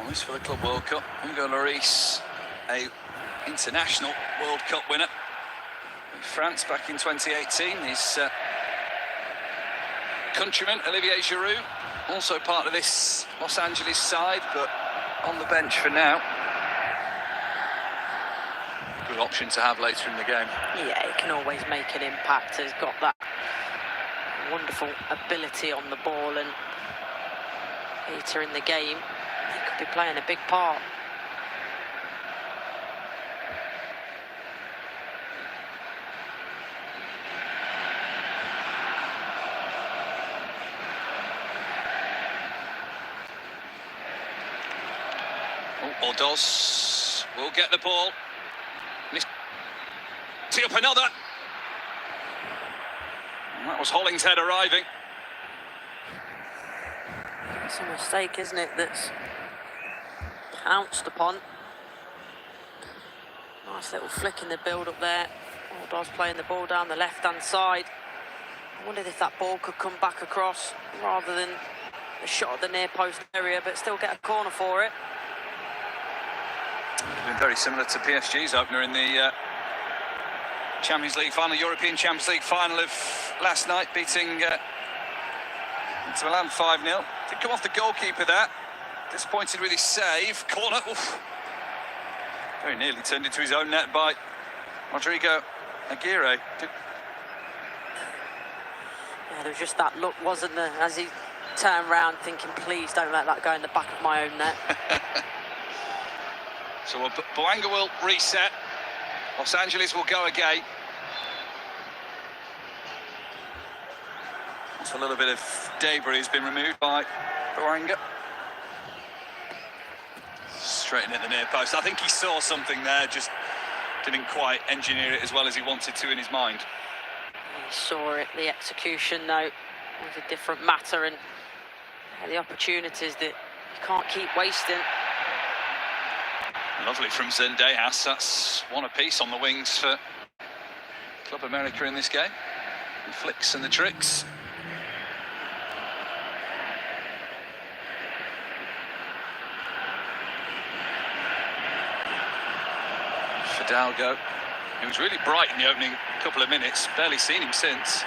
choice for the Club World Cup. Hugo Lloris, a international World Cup winner in France back in 2018. His countryman, Olivier Giroud, also part of this Los Angeles side, but on the bench for now. Good option to have later in the game. Yeah, he can always make an impact. He's got that wonderful ability on the ball, and later in the game, he could be playing a big part. Ordos will get the ball. Tee up another. And that was Hollingshead arriving. It's a mistake, isn't it, that's pounced upon. Nice little flick in the build-up there. Ordos playing the ball down the left-hand side. I wondered if that ball could come back across rather than a shot at the near post area, but still get a corner for it. Been very similar to PSG's opener in the Champions League final, European Champions League final of last night, beating Inter Milan 5-0. Did come off the goalkeeper there. Disappointed with his save. Corner. Oof. Very nearly turned into his own net by Rodrigo Aguirre. Yeah, there was just that look, wasn't there, as he turned round thinking, please don't let that go in the back of my own net. So Boanga will reset. Los Angeles will go again. That's a little bit of debris has been removed by Boanga. Straight in at the near post. I think he saw something there, just didn't quite engineer it as well as he wanted to in his mind. He saw it. The execution, though, was a different matter, and the opportunities that you can't keep wasting. Lovely from Zendejas. That's one apiece on the wings for Club America in this game. The flicks and the tricks. Fidalgo, he was really bright in the opening couple of minutes. Barely seen him since.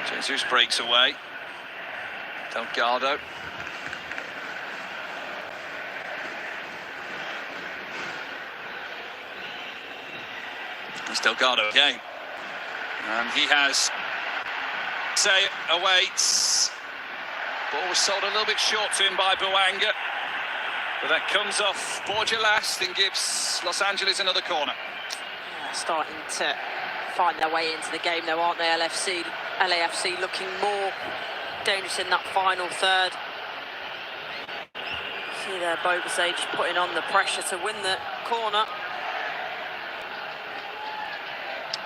Jesus breaks away. Delgado. It's Delgado again. And he has say awaits. Ball was sold a little bit short to him by Boanga. But that comes off Borja last and gives Los Angeles another corner. Starting to find their way into the game though, aren't they, LAFC looking more dangerous in that final third. See there, Bobasay just putting on the pressure to win the corner.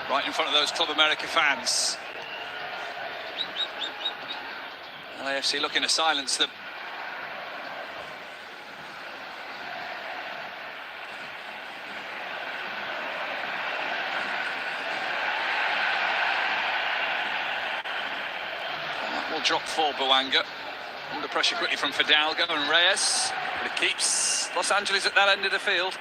Right in front of those Club America fans. LAFC looking to silence them. Drop for Boanga. Under pressure quickly from Fidalgo and Reyes. But it keeps Los Angeles at that end of the field.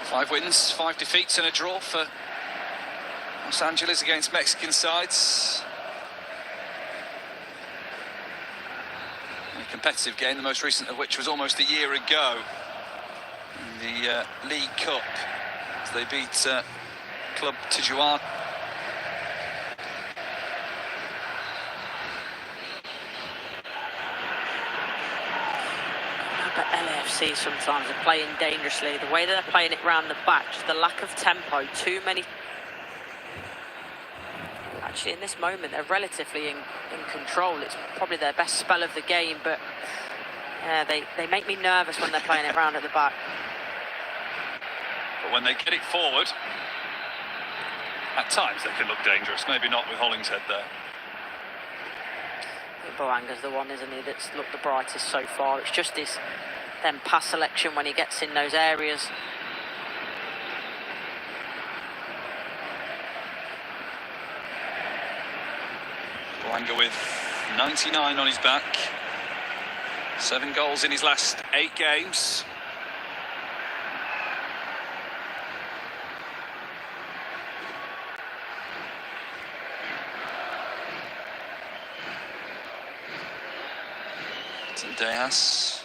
Five wins, 5 defeats and a draw for Los Angeles against Mexican sides. A competitive game, the most recent of which was almost a year ago in the League Cup, as they beat Club Tijuana. But LAFC sometimes are playing dangerously. The way they're playing it round the back, just the lack of tempo, too many. Actually, in this moment, they're relatively in control. It's probably their best spell of the game, but they make me nervous when they're playing it round at the back. But when they get it forward, at times they can look dangerous, maybe not with Hollingshead there. Boanga's the one, isn't he, that's looked the brightest so far. It's just his then pass selection when he gets in those areas. Boanga with 99 on his back. 7 goals in his last 8 games. Dejas.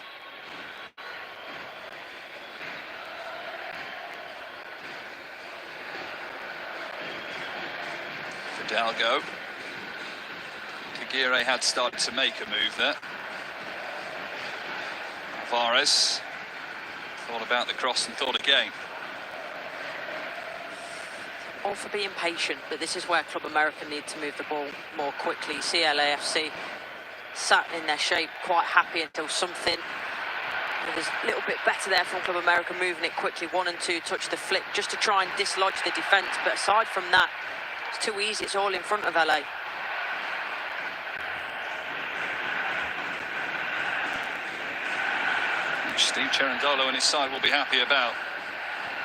Fidalgo. Kagire had started to make a move there. Alvarez thought about the cross and thought again. All for being patient, but this is where Club America need to move the ball more quickly. LAFC sat in their shape, quite happy until something. It was a little bit better there from Club America, moving it quickly, 1 and 2, touch the flick, just to try and dislodge the defence. But aside from that, it's too easy. It's all in front of LA. Which Steve Cherundolo and his side will be happy about.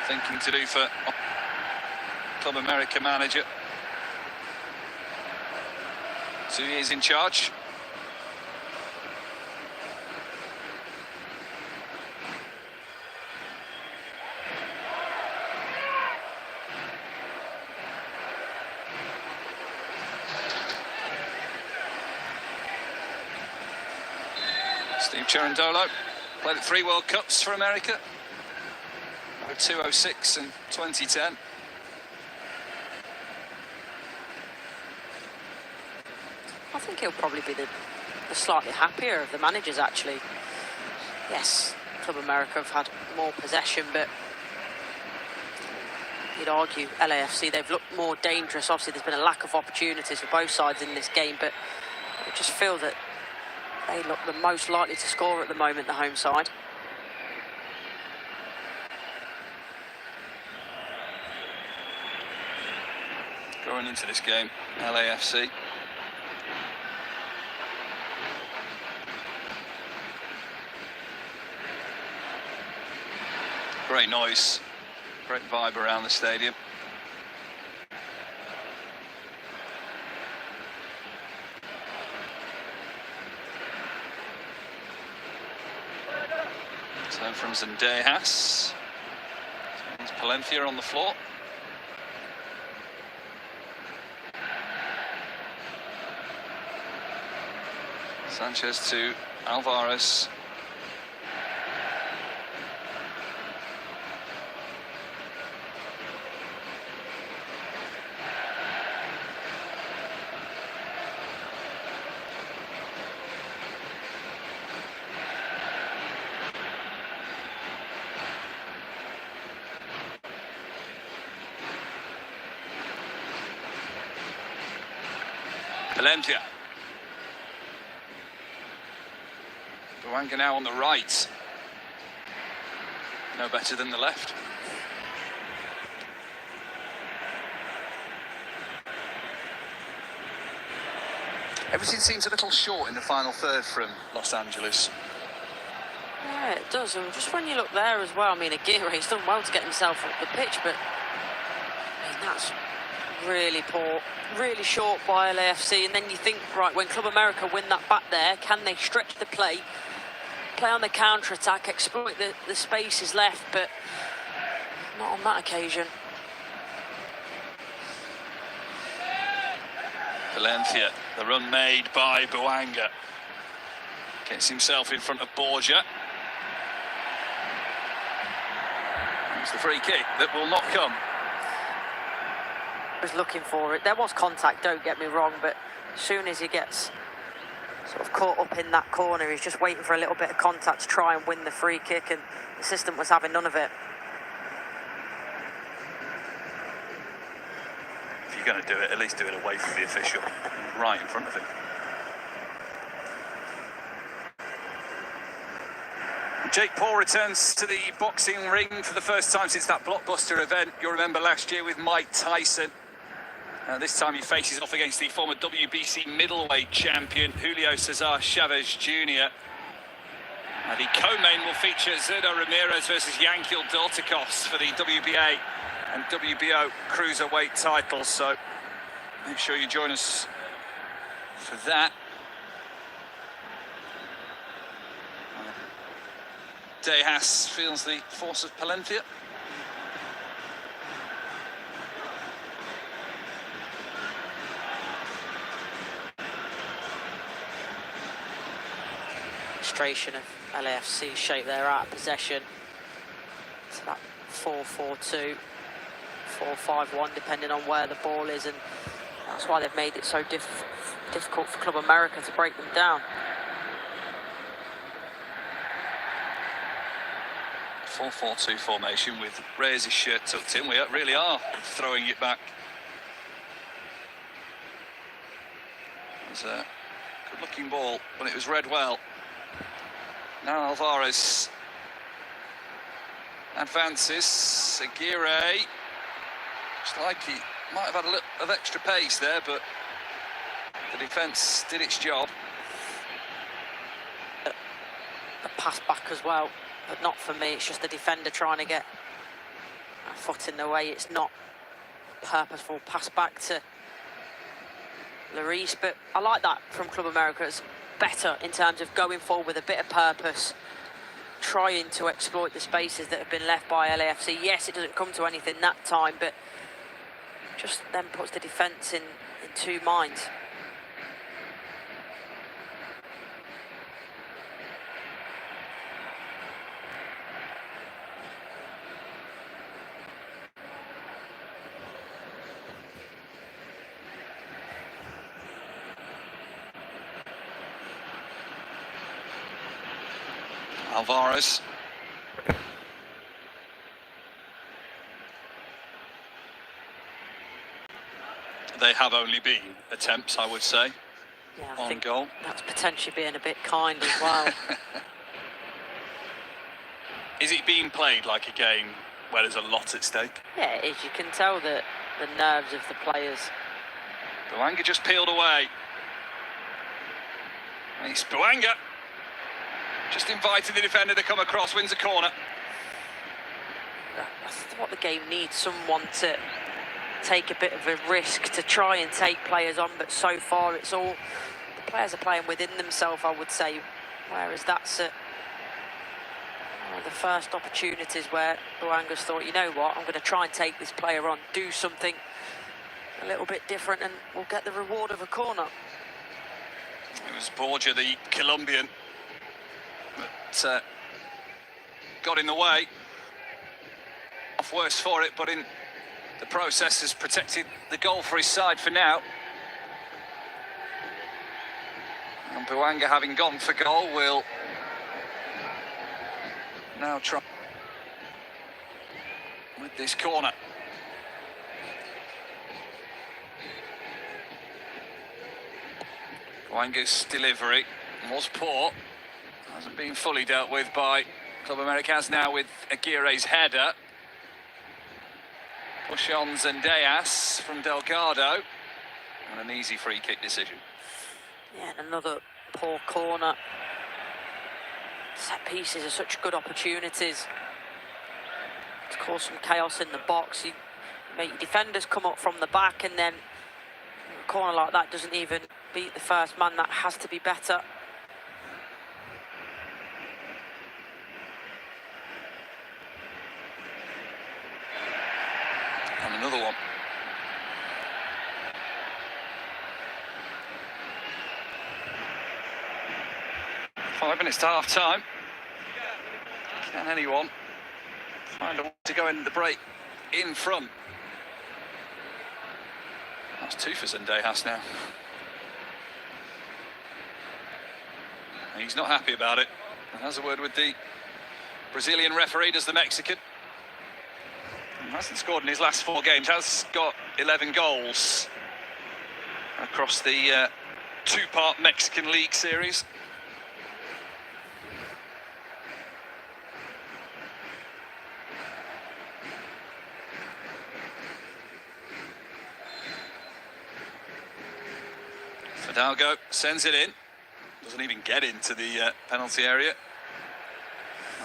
Thinking to do for Club America manager. 2 years in charge. Steve Cherundolo played at 3 World Cups for America, 2006 and 2010. I think he'll probably be the slightly happier of the managers, actually. Yes, Club America have had more possession, but you'd argue LAFC, they've looked more dangerous. Obviously, there's been a lack of opportunities for both sides in this game, but I just feel that they look the most likely to score at the moment, the home side. Going into this game, LAFC. Great noise, great vibe around the stadium. Turn from Zendejas. It's Palencia on the floor. Sanchez to Alvarez. Palencia. Boanga now on the right. No better than the left. Everything seems a little short in the final third from Los Angeles. Yeah, it does. And just when you look there as well, I mean, Aguirre, he's done well to get himself up the pitch, but I mean, that's really poor, really short by LAFC. And then you think, right, when Club America win that back there, can they stretch the play on the counter-attack, exploit the spaces left, but not on that occasion. Valencia, the run made by Boanga. Gets himself in front of Borja. It's the free kick that will not come. Was looking for it. There was contact, don't get me wrong, but as soon as he gets sort of caught up in that corner, he's just waiting for a little bit of contact to try and win the free kick, and the assistant was having none of it. If you're going to do it, at least do it away from the official, right in front of him. Jake Paul returns to the boxing ring for the first time since that blockbuster event you'll remember last year with Mike Tyson. This time he faces off against the former WBC middleweight champion Julio Cesar Chavez Jr. The co-main will feature Zerdo Ramirez versus Yankiel Dorticos for the WBA and WBO cruiserweight titles. So make sure you join us for that. Dejas feels the force of Palencia. Frustration of LAFC shape there out of possession. It's that 4-4-2, 4-5-1, depending on where the ball is, and that's why they've made it so difficult for Club America to break them down. 4-4-2 formation with Reyes' shirt tucked in. We really are throwing it back. It was a good-looking ball when it was read well. Now Alvarez advances. Aguirre, just like he might have had a little of extra pace there, but the defence did its job. The pass back as well, but not for me. It's just the defender trying to get a foot in the way. It's not purposeful pass back to Lloris, but I like that from Club America. It's better in terms of going forward with a bit of purpose, trying to exploit the spaces that have been left by LAFC. Yes, it doesn't come to anything that time, but just then puts the defence in two minds. Alvarez. They have only been attempts, I would say, yeah, I on think goal. That's potentially being a bit kind as well. Is it being played like a game where there's a lot at stake? Yeah, it is. You can tell that the nerves of the players. Bouanga just peeled away. It's Bouanga. Just inviting the defender to come across, wins a corner. That's what the game needs, someone to take a bit of a risk to try and take players on, but so far it's all, the players are playing within themselves, I would say, whereas that's one of the first opportunities where Bouanga's thought, you know what, I'm going to try and take this player on, do something a little bit different, and we'll get the reward of a corner. It was Borja, the Colombian, that got in the way. Off worse for it, but in the process has protected the goal for his side for now. And Bouanga, having gone for goal, will now try with this corner. Bouanga's delivery was poor. Hasn't been fully dealt with by Club Americas now with Aguirre's header. Push on Zendejas from Delgado. And an easy free kick decision. Yeah, and another poor corner. Set pieces are such good opportunities to cause some chaos in the box. You make your defenders come up from the back, and then a corner like that doesn't even beat the first man. That has to be better. And another one. Five minutes to half time. Can anyone find a way to go in the break in front? That's two for Zendejas now. He's not happy about it. Has a word with the Brazilian referee, does the Mexican. Hasn't scored in his last 4 games, has got 11 goals across the 2-part Mexican League series. Fidalgo sends it in, doesn't even get into the penalty area.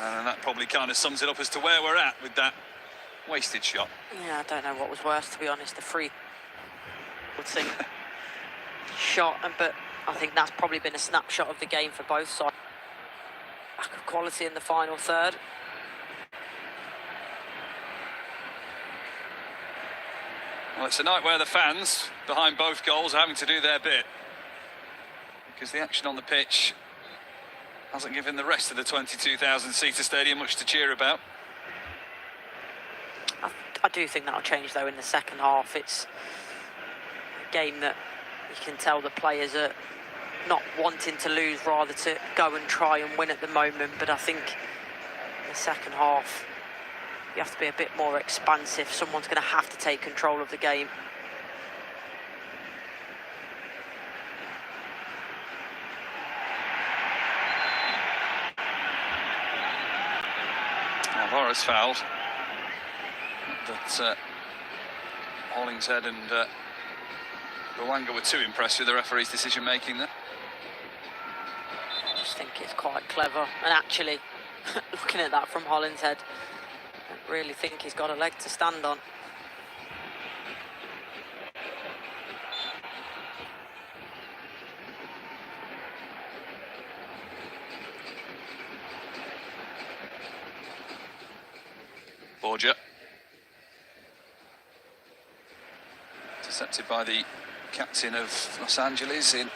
And that probably kind of sums it up as to where we're at with that wasted shot. Yeah, I don't know what was worse, to be honest. The free thing shot, but I think that's probably been a snapshot of the game for both sides. Lack of quality in the final third. Well, it's a night where the fans behind both goals are having to do their bit, because the action on the pitch hasn't given the rest of the 22,000-seater stadium much to cheer about. I do think that'll change though in the second half. It's a game that you can tell the players are not wanting to lose, rather to go and try and win at the moment. But I think in the second half you have to be a bit more expansive. Someone's going to have to take control of the game. Avoir has fouled. But Hollingshead and Bawanga were too impressed with the referee's decision making there. I just think it's quite clever. And actually, looking at that from Hollingshead, I really think he's got a leg to stand on. Borgia. Intercepted by the captain of Los Angeles in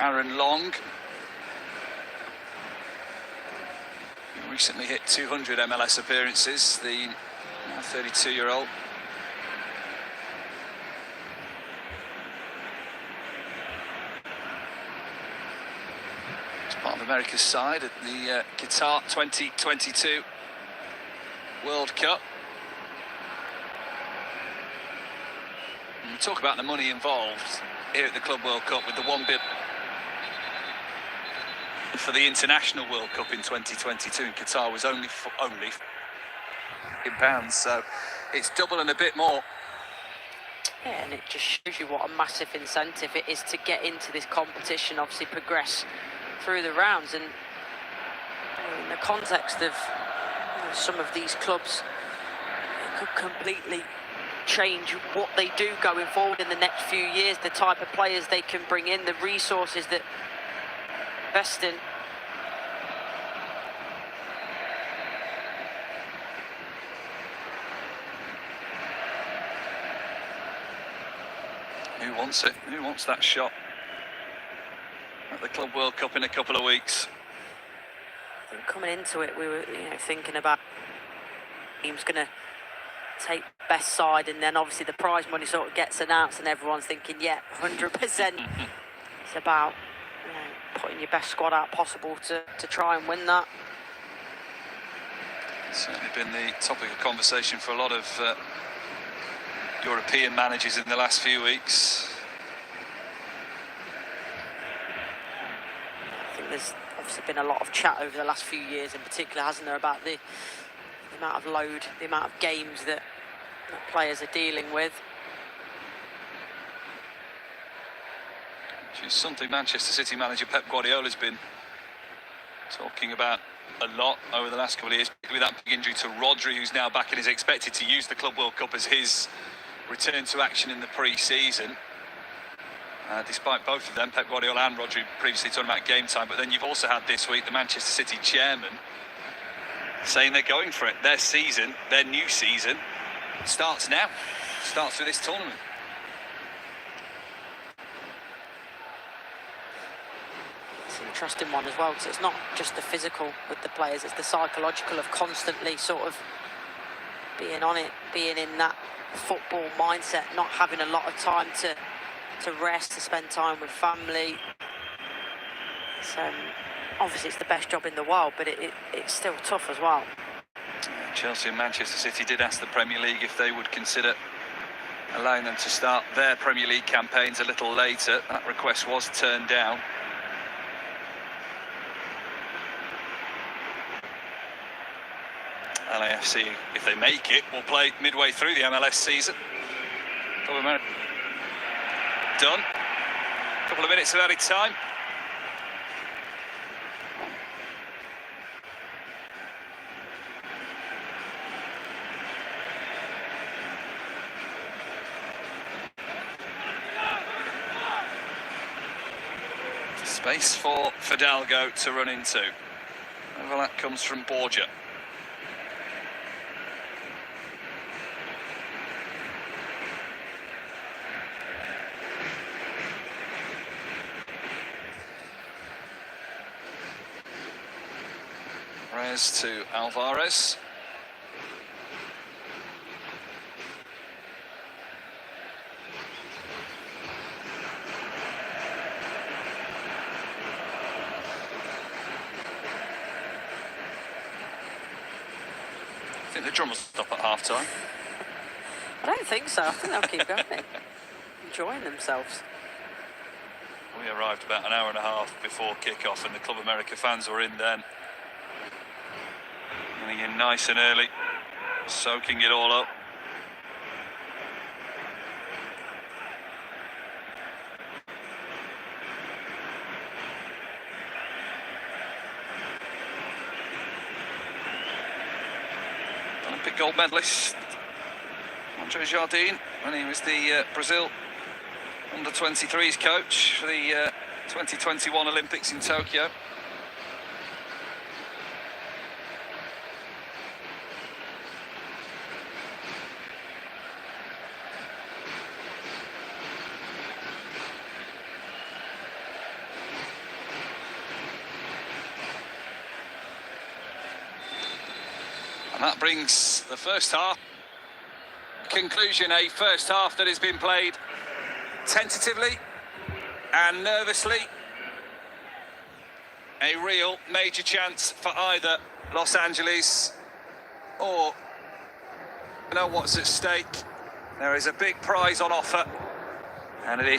Aaron Long. He recently hit 200 MLS appearances, the 32-year-old. He's part of America's side at the Qatar 2022 World Cup. And we talk about the money involved here at the Club World Cup, with the $1 billion for the International World Cup in 2022 in Qatar was only in pounds, so it's double and a bit more. Yeah, and it just shows you what a massive incentive it is to get into this competition, obviously progress through the rounds. And in the context of some of these clubs, it could completely change what they do going forward in the next few years, the type of players they can bring in, the resources that invest in. Who wants it? Who wants that shot at the Club World Cup in a couple of weeks? I think coming into it, we were thinking about team's going to take best side, and then obviously the prize money sort of gets announced and everyone's thinking, yeah, 100%. It's about putting your best squad out possible to try and win that. It's certainly been the topic of conversation for a lot of European managers in the last few weeks. I think there's obviously been a lot of chat over the last few years in particular, hasn't there, about the amount of load, the amount of games that players are dealing with. Which is something Manchester City manager Pep Guardiola's been talking about a lot over the last couple of years, with that big injury to Rodri, who's now back and is expected to use the Club World Cup as his return to action in the pre-season. Despite both of them, Pep Guardiola and Rodri, previously talking about game time, but then you've also had this week the Manchester City chairman saying they're going for it. Their season, their new season, starts now. Starts with this tournament. It's an interesting one as well, because it's not just the physical with the players, it's the psychological of constantly sort of being on it, being in that football mindset, not having a lot of time to rest, to spend time with family. So obviously it's the best job in the world, but it's still tough as well. Chelsea and Manchester City did ask the Premier League if they would consider allowing them to start their Premier League campaigns a little later. That request was turned down. LAFC, if they make it, will play midway through the MLS season. Done. A couple of minutes of added time. Space for Fidalgo to run into. Over that comes from Borgia. Rez to Alvarez. I think the drum will stop at half-time. I don't think so. I think they'll keep going. Enjoying themselves. We arrived about an hour and a half before kick-off and the Club America fans were in then. Getting in nice and early, soaking it all up. Olympic gold medalist Andre Jardine when he was the Brazil under-23s coach for the 2021 Olympics in Tokyo. And that brings the first half conclusion, a first half that has been played tentatively and nervously. A real major chance for either Los Angeles or you know what's at stake. There is a big prize on offer, and it is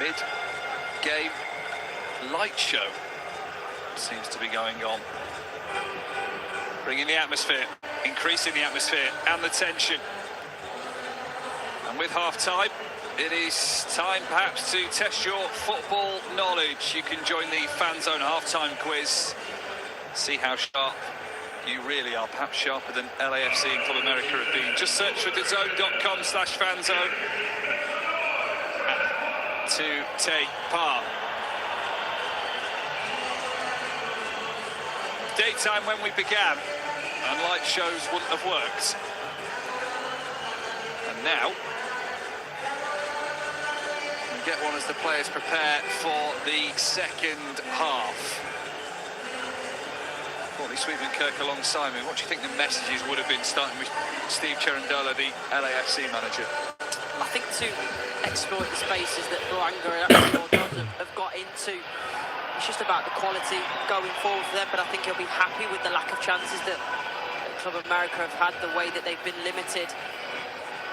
mid-game light show seems to be going on. Bringing the atmosphere, increasing the atmosphere and the tension. And with half-time, it is time perhaps to test your football knowledge. You can join the Fan Zone half-time quiz. See how sharp you really are, perhaps sharper than LAFC and Club America have been. Just search for thezone.com/fanzone to take part. Daytime when we began, and light shows wouldn't have worked. And now, we get one as the players prepare for the second half. Courtney Sweetman-Kirk alongside me. What do you think the messages would have been, starting with Steve Cherundolo, the LAFC manager? I think to exploit the spaces that Boanga have got into, it's just about the quality going forward for them, but I think he'll be happy with the lack of chances that Club America have had, the way that they've been limited.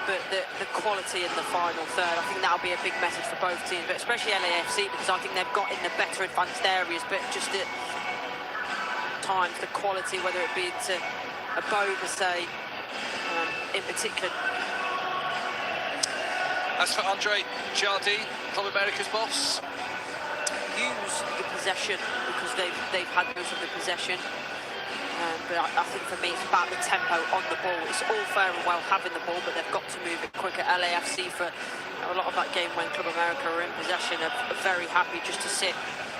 But the quality in the final third, I think that'll be a big message for both teams, but especially LAFC, because I think they've got in the better advanced areas, but just at times the quality, whether it be to a Boga, say, in particular. As for Andre Jardim, Club America's boss, use the possession, because they've had most of the possession. But I think for me it's about the tempo on the ball. It's all fair and well having the ball, but they've got to move it quicker. LAFC, for a lot of that game when Club America are in possession, are very happy just to sit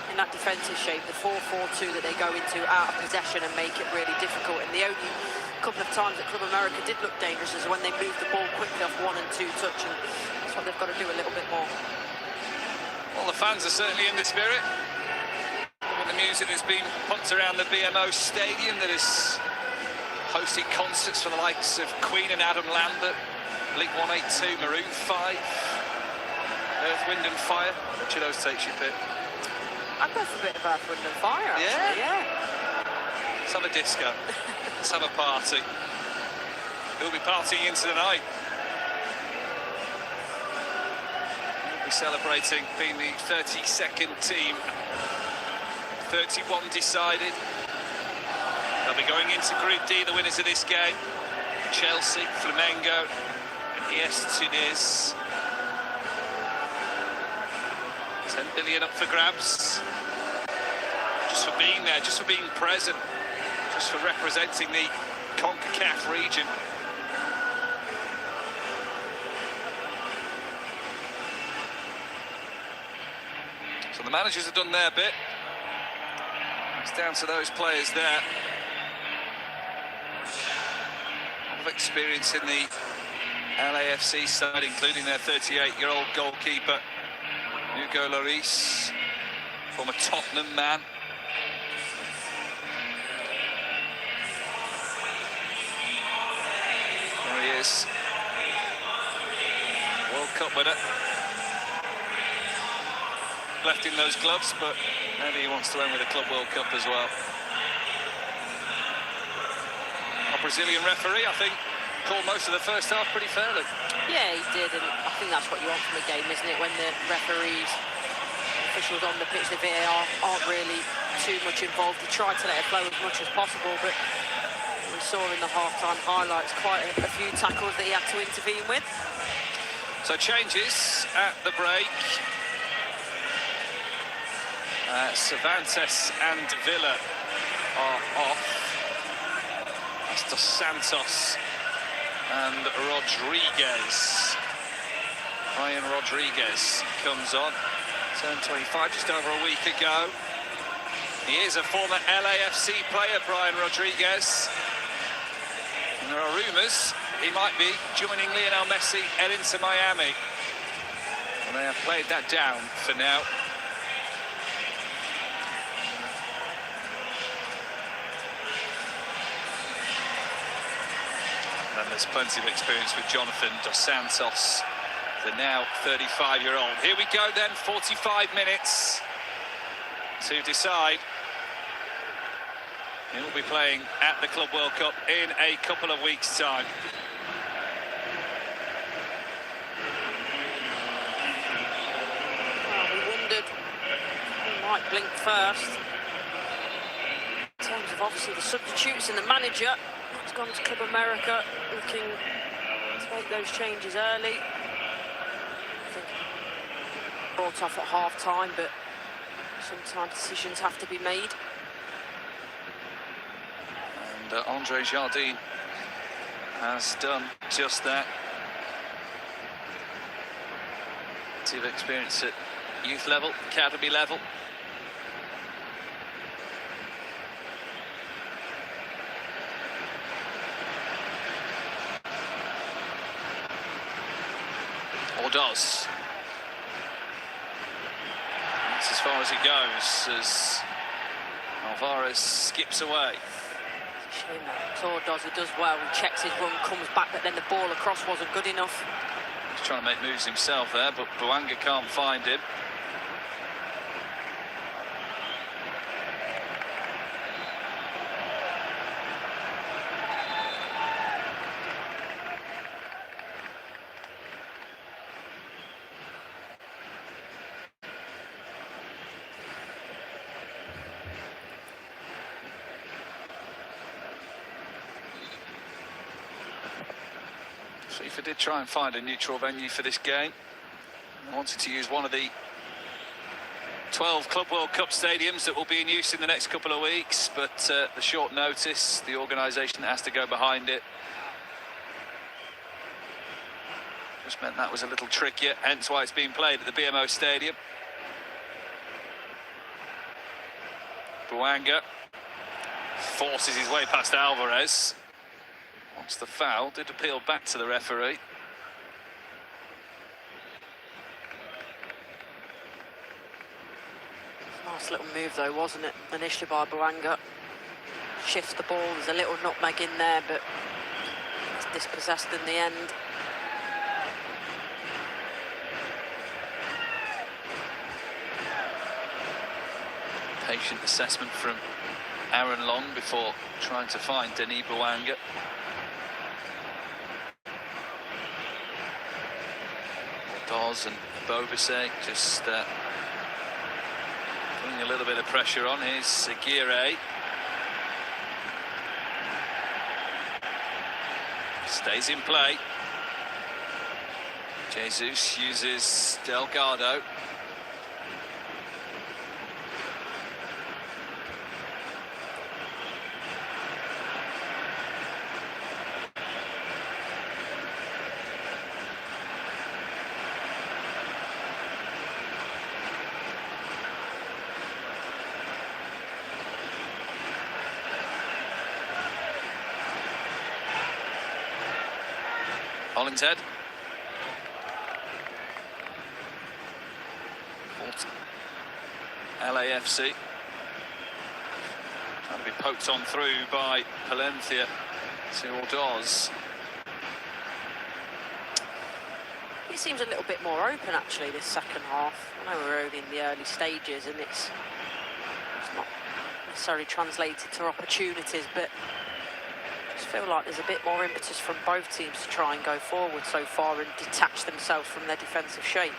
in that defensive shape, the 4-4-2 that they go into out of possession, and make it really difficult. And the only couple of times that Club America did look dangerous is when they moved the ball quickly off 1 and 2 touch, and that's what they've got to do a little bit more. Well, the fans are certainly in the spirit. The music that's been pumped around the BMO Stadium, that is hosting concerts for the likes of Queen and Adam Lambert, Blink 182, Maroon 5, Earth, Wind and Fire. Which of those takes your pick? I'd go for a bit of Earth, Wind and Fire, actually, yeah. Let's have a disco. Let's have a party. We'll be partying into the night. We'll be celebrating being the 32nd team. 31 decided. They'll be going into Group D, the winners of this game. Chelsea, Flamengo, and AS Tunis. 10 billion up for grabs. Just for being there, just for being present, just for representing the CONCACAF region. So the managers have done their bit. It's down to those players there. A lot of experience in the LAFC side, including their 38-year-old goalkeeper, Hugo Lloris, former Tottenham man. There he is. World Cup winner. Left in those gloves, but maybe he wants to end with a Club World Cup as well. A Brazilian referee, I think, called most of the first half pretty fairly. Yeah, he did, and I think that's what you want from a game, isn't it? When the referees, officials on the pitch, the VAR, aren't really too much involved. They try to let it flow as much as possible, but we saw in the half-time highlights quite a few tackles that he had to intervene with. So changes at the break. Cervantes and Villa are off. That's Dos Santos and Rodriguez. Ryan Rodriguez comes on. Turned 25 just over a week ago. He is a former LAFC player, Brian Rodriguez. And there are rumours he might be joining Lionel Messi heading to Miami. And they have played that down for now. And there's plenty of experience with Jonathan Dos Santos, the now 35-year-old. Here we go then, 45 minutes to decide. He will be playing at the Club World Cup in a couple of weeks' time. might blink first. In terms of obviously the substitutes and the manager, has gone to Club America, looking to make those changes early. I think brought off at half-time, but sometimes decisions have to be made. And Andre Jardine has done just that. Of experience at youth level, academy level. Or does. That's as far as it goes as Alvarez skips away. Shame that Or does, he does well, he checks his run, comes back, but then the ball across wasn't good enough. He's trying to make moves himself there, but Bouanga can't find him. FIFA did try and find a neutral venue for this game. They wanted to use one of the 12 Club World Cup stadiums that will be in use in the next couple of weeks, but the short notice, the organisation has to go behind it. Just meant that was a little trickier, hence why it's being played at the BMO Stadium. Bouanga forces his way past Alvarez. Once the foul, did appeal back to the referee. Nice little move though, wasn't it, initially by Bouanga. Shifts the ball, there's a little nutmeg in there, but it's dispossessed in the end. Patient assessment from Aaron Long before trying to find Denis Bouanga. Dawes and Bobasek just putting a little bit of pressure on. Here's Aguirre. Stays in play. Jesus uses Delgado. Hollingshead. LAFC. Trying to be poked on through by Palencia to Ordaz. It seems a little bit more open actually this second half. I know we're only in the early stages and it's not necessarily translated to opportunities, but I just feel like there's a bit more impetus from both teams to try and go forward so far and detach themselves from their defensive shape.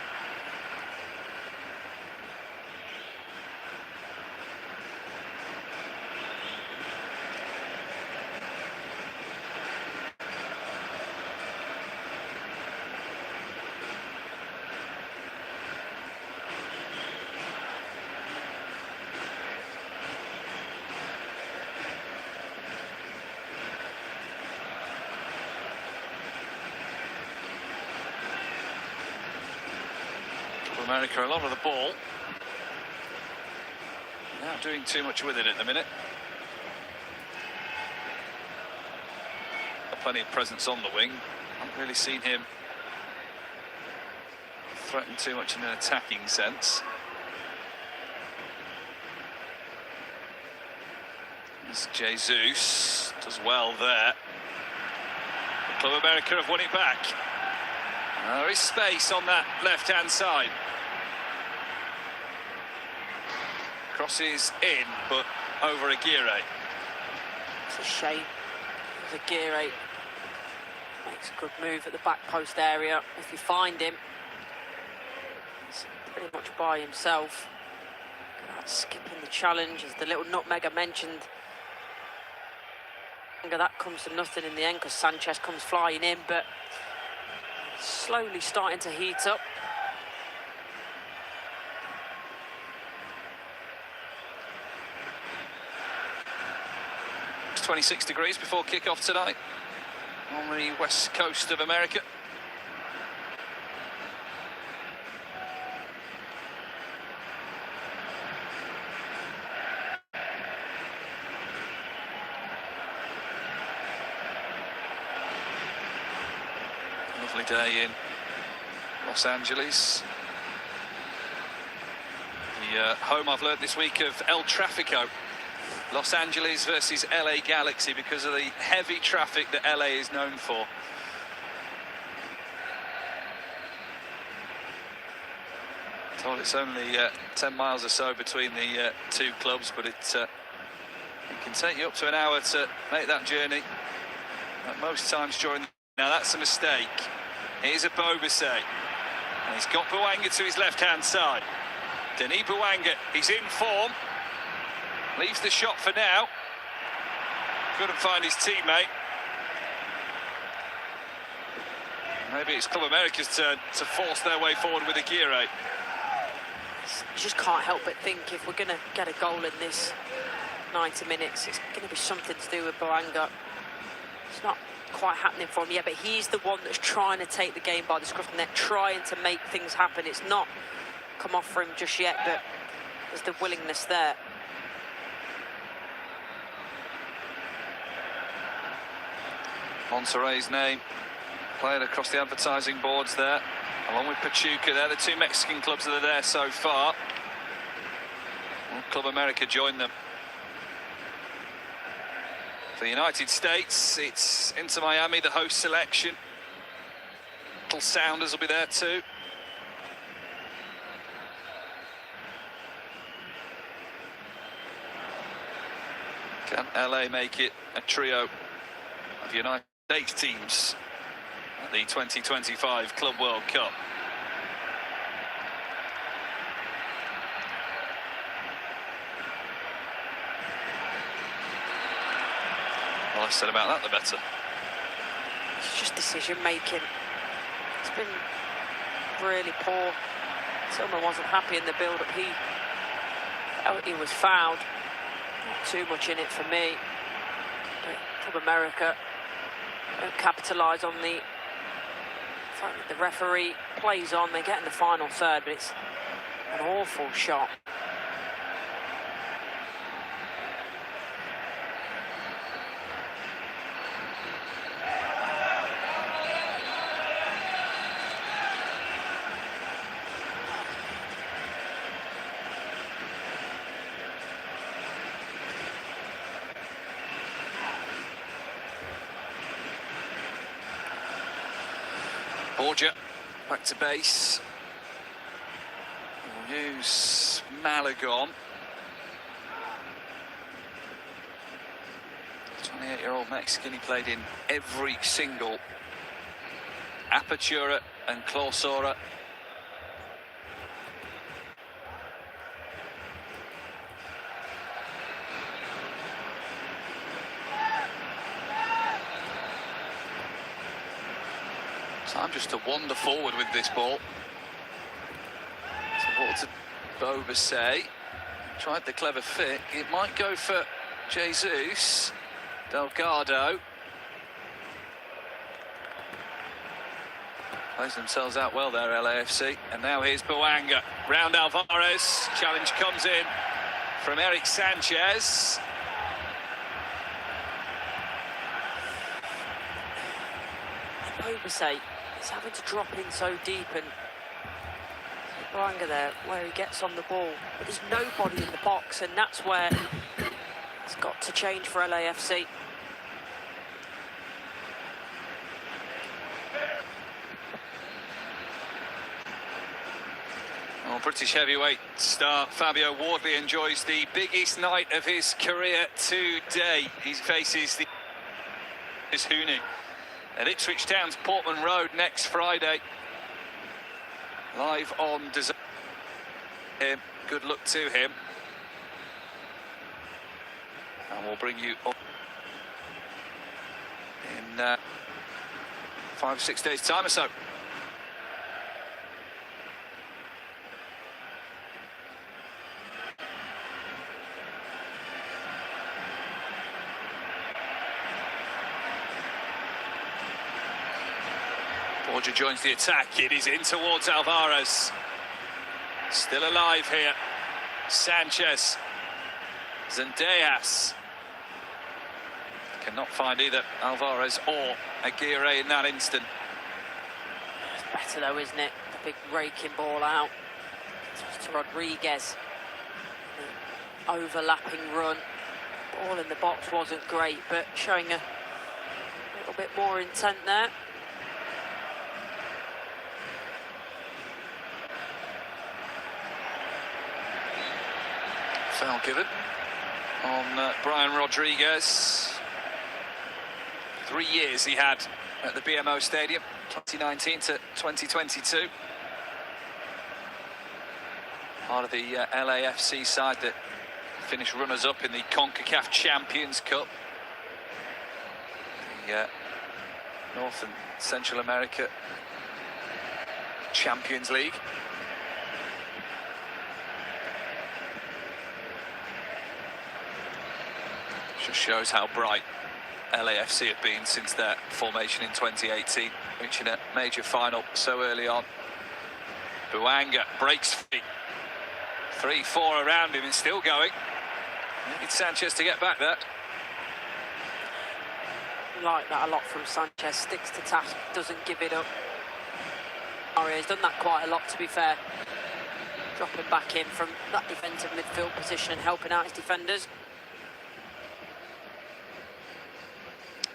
America a lot of the ball. Not doing too much with it at the minute. Plenty of presence on the wing. Haven't really seen him threaten too much in an attacking sense. As Jesus does well there. Club America have won it back. There is space on that left-hand side. Crosses in, but over Aguirre. It's a shame. Aguirre makes a good move at the back post area. If you find him, he's pretty much by himself. skipping the challenge, as the little nutmeg I mentioned. That comes to nothing in the end because Sanchez comes flying in, but slowly starting to heat up. It's 26 degrees before kick-off tonight on the west coast of America. Lovely day in Los Angeles. The home, I've learned this week, of El Tráfico. Los Angeles versus LA Galaxy, because of the heavy traffic that LA is known for. Told it's only 10 miles or so between the two clubs, but it can take you up to an hour to make that journey at most times during the... Now that's a mistake. Here's a Bobase, and he's got Bouanga to his left-hand side. Denis Bouanga, he's in form. Leaves the shot for now. Couldn't find his teammate. Maybe it's Club America's turn to force their way forward with Aguirre. You just can't help but think if we're going to get a goal in this 90 minutes, it's going to be something to do with Bouanga. It's not quite happening for him yet, but he's the one that's trying to take the game by the scruff of the neck, trying to make things happen. It's not come off for him just yet, but there's the willingness there. Monterrey's name playing across the advertising boards there, along with Pachuca. They're the two Mexican clubs that are there so far. Well, Club America joined them. For the United States, it's Inter Miami, the host selection. Little Sounders will be there too. Can LA make it a trio of United States teams at the 2025 Club World Cup? The less said about that, the better. It's just decision making. It's been really poor. Tillman wasn't happy in the build-up. He was fouled. Not too much in it for me. But Club America don't capitalise on the fact that the referee plays on. They get in the final third, but it's an awful shot. Borgia back to base. We'll use Malagon. 28-year-old Mexican. He played in every single Apertura and Clausura. Time just to wander forward with this ball. Towards Bobase. Tried the clever fit. It might go for Jesus. Delgado. Plays themselves out well there, LAFC. And now here's Bouanga. Round Alvarez. Challenge comes in from Eric Sanchez. Bobase, he's having to drop in so deep, and Bouanga there, where he gets on the ball. But there's nobody in the box, and that's where it's got to change for LAFC. Well, British heavyweight star Fabio Wardley enjoys the biggest night of his career today. He faces the Huni at Ipswich Town's Portman Road next Friday. Live on design. Good luck to him. And we'll bring you up in 5 or 6 days' time or so. Borja joins the attack. It is in towards Alvarez. Still alive here. Sanchez. Zendejas. Cannot find either Alvarez or Aguirre in that instant. It's better though, isn't it? The big raking ball out to Rodriguez. The overlapping run. Ball in the box wasn't great, but showing a little bit more intent there. Foul given on Brian Rodriguez. 3 years he had at the BMO Stadium, 2019 to 2022. Part of the LAFC side that finished runners-up in the CONCACAF Champions Cup. The North and Central America Champions League. Just shows how bright LAFC have been since their formation in 2018, reaching a major final so early on. Buanga breaks free. 3-4 around him and still going. Needs Sanchez to get back that. Like that a lot from Sanchez. Sticks to task, doesn't give it up. He's done that quite a lot, to be fair. Dropping back in from that defensive midfield position and helping out his defenders.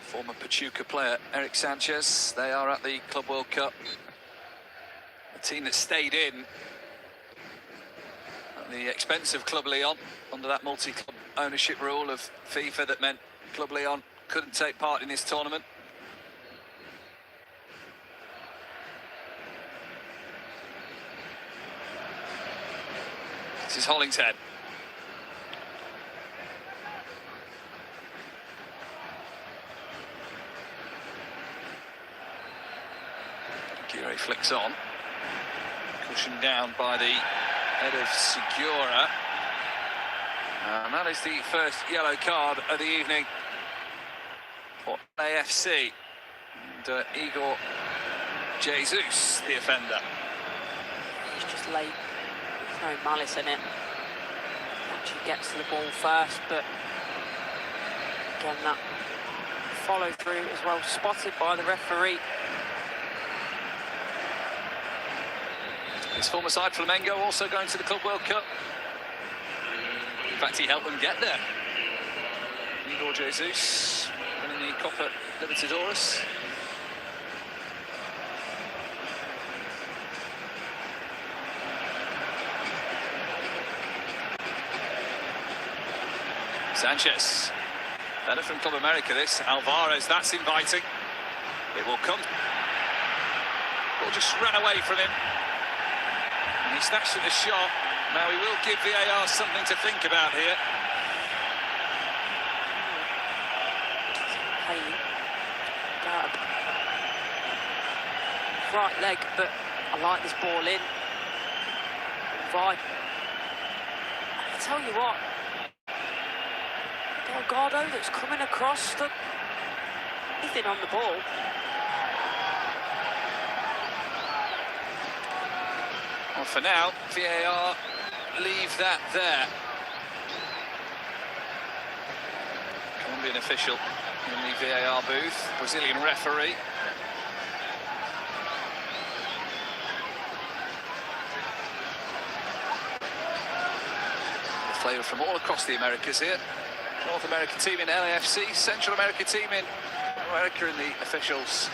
Former Pachuca player Eric Sanchez. They are at the Club World Cup. A team that stayed in at the expense of Club Leon under that multi-club ownership rule of FIFA that meant Club Leon couldn't take part in this tournament. This is Hollingshead. Aguirre flicks on. Cushioned down by the head of Segura. And that is the first yellow card of the evening for AFC. And Igor Jesus, the offender. He's just late. There's no malice in it. Actually gets to the ball first, but again, that follow through as well spotted by the referee. His former side, Flamengo, also going to the Club World Cup. In fact, he helped them get there. Igor Jesus winning the Copa Libertadores. Sanchez. Better from Club America, this. Alvarez, that's inviting. It will come. Ball just ran away from him. And he snatched at the shot. Now he will give VAR something to think about here. Right leg, but I like this ball in. Vibe. I tell you what, Delgado that's coming across, the anything on the ball. Well, for now, VAR leave that there. Colombian official in the VAR booth, Brazilian referee. The flavour from all across the Americas here. North American team in LAFC, Central America team in America, and the officials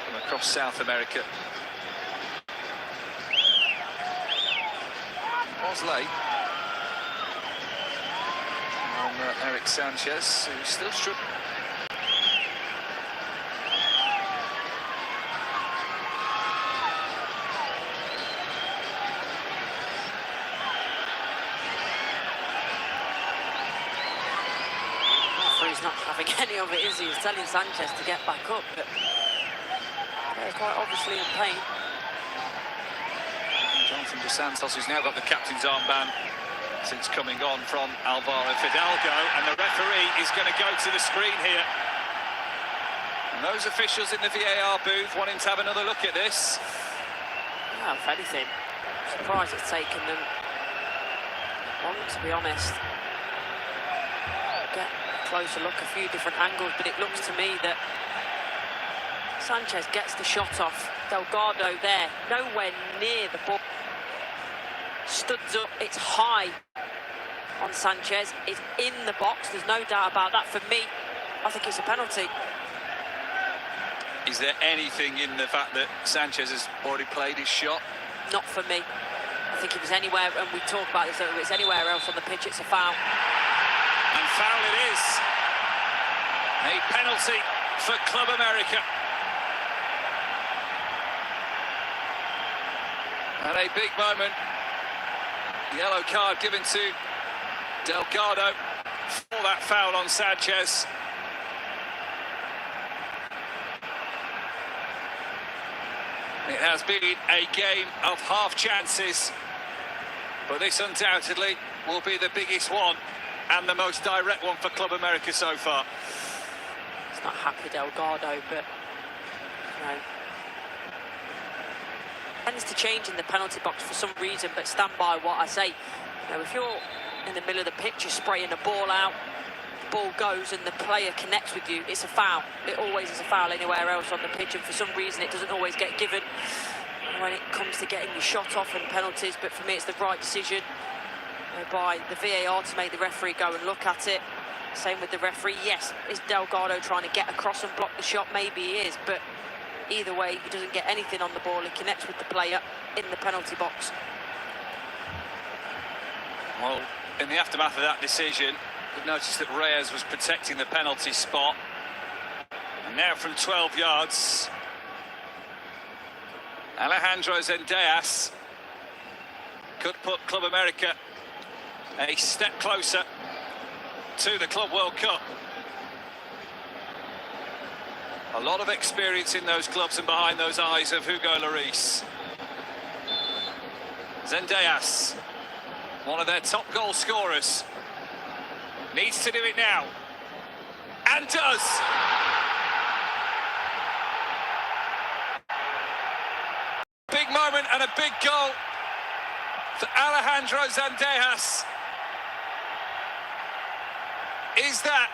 from across South America. Was late on Eric Sanchez, who still struck. of it is he was telling Sanchez to get back up, but they're quite obviously in pain. Jonathan Dos Santos, who's now got the captain's armband since coming on from Alvaro Fidalgo, and the referee is going to go to the screen here. And those officials in the VAR booth wanting to have another look at this. Yeah, if anything, I'm surprised it's taken them long, to be honest. Get a closer look, a few different angles, but it looks to me that Sanchez gets the shot off. Delgado there, nowhere near the ball. Studs up, it's high on Sanchez. It's in the box, there's no doubt about that. For me, I think it's a penalty. Is there anything in the fact that Sanchez has already played his shot? Not for me. I think if it's anywhere, and we talk about this, if it's anywhere else on the pitch, it's a foul. And foul it is. A penalty for Club America. And a big moment. Yellow card given to Delgado for that foul on Sanchez. It has been a game of half chances, but this undoubtedly will be the biggest one and the most direct one for Club America so far. It's not happy Delgado, but you know, tends to change in the penalty box for some reason, but stand by what I say. You know, if you're in the middle of the pitch, you're spraying a ball out, the ball goes and the player connects with you, it's a foul. It always is a foul anywhere else on the pitch, and for some reason it doesn't always get given when it comes to getting your shot off and penalties. But for me, it's the right decision by the VAR to make the referee go and look at it. Same with the referee. Yes, is Delgado trying to get across and block the shot? Maybe he is, but either way, he doesn't get anything on the ball. He connects with the player in the penalty box. Well, in the aftermath of that decision, you've noticed that Reyes was protecting the penalty spot. And now from 12 yards, Alejandro Zendejas could put Club America a step closer to the Club World Cup. A lot of experience in those clubs and behind those eyes of Hugo Lloris. Zendejas, one of their top goal scorers, needs to do it now, and does. Big moment and a big goal for Alejandro Zendejas. Is that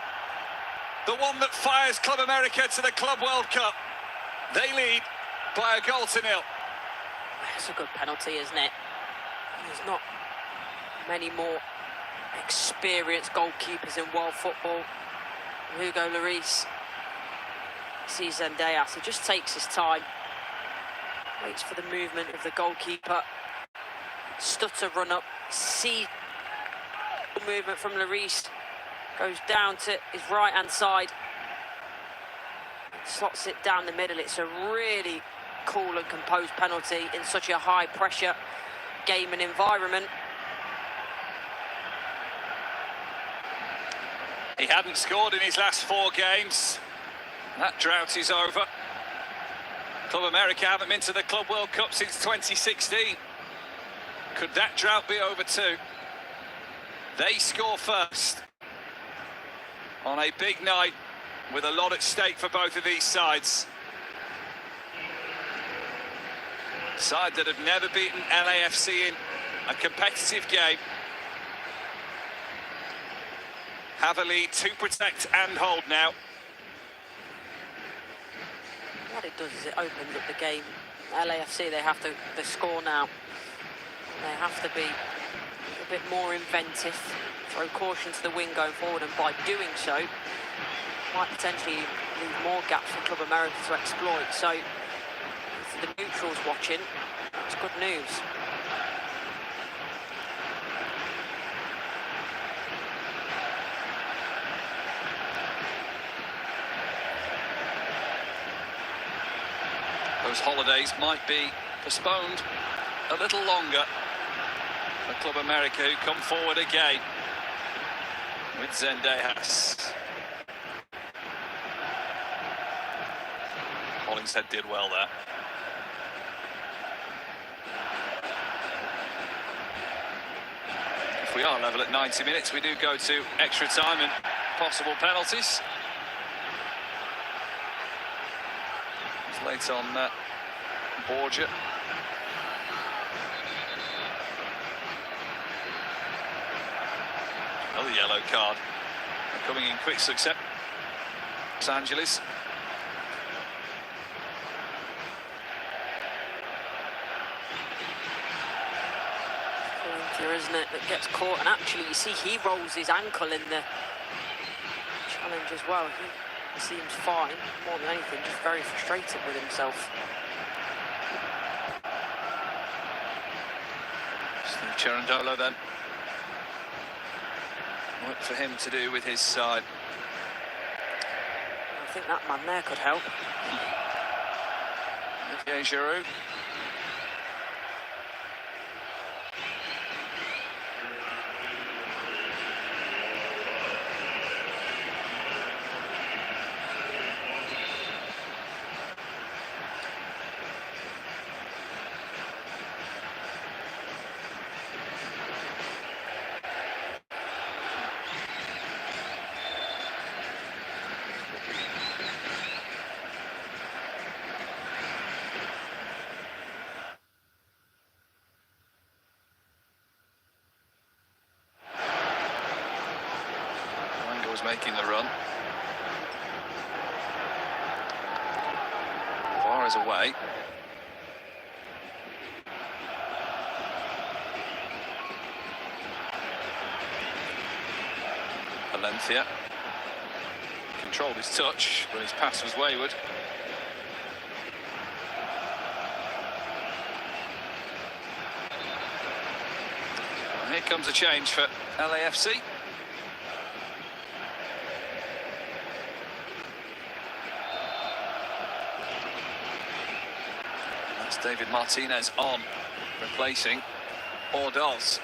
the one that fires Club America to the Club World Cup? They lead by a goal to nil. It's a good penalty, isn't it? There's not many more experienced goalkeepers in world football. Hugo Lloris sees Zendejas. He just takes his time, waits for the movement of the goalkeeper. Stutter run up, see movement from Lloris. Goes down to his right-hand side, slots it down the middle. It's a really cool and composed penalty in such a high-pressure game and environment. He hadn't scored in his last 4 games. That drought is over. Club America haven't been to the Club World Cup since 2016. Could that drought be over too? They score first on a big night with a lot at stake for both of these sides. Side that have never beaten LAFC in a competitive game have a lead to protect and hold now. What it does is it opens up the game. LAFC, they have to score now. They have to be a bit more inventive, throw caution to the wind going forward, and by doing so, might potentially leave more gaps for Club America to exploit. So, for the neutrals watching, it's good news. Those holidays might be postponed a little longer for Club America, who come forward again with Zendejas. Hollingshead did well there. If we are level at 90 minutes, we do go to extra time and possible penalties. It's late on Borgia. Another yellow card. They're coming in quick succession. Los Angeles. There, isn't it, that gets caught, and actually you see he rolls his ankle in the challenge as well. He seems fine, more than anything, just very frustrated with himself. Steve Cherundolo then. Work for him to do with his side. I think that man there could help. Olivier Giroud. Making the run. Far is away. Valencia controlled his touch, but his pass was wayward. And here comes a change for LAFC. David Martinez on, replacing Ordaz.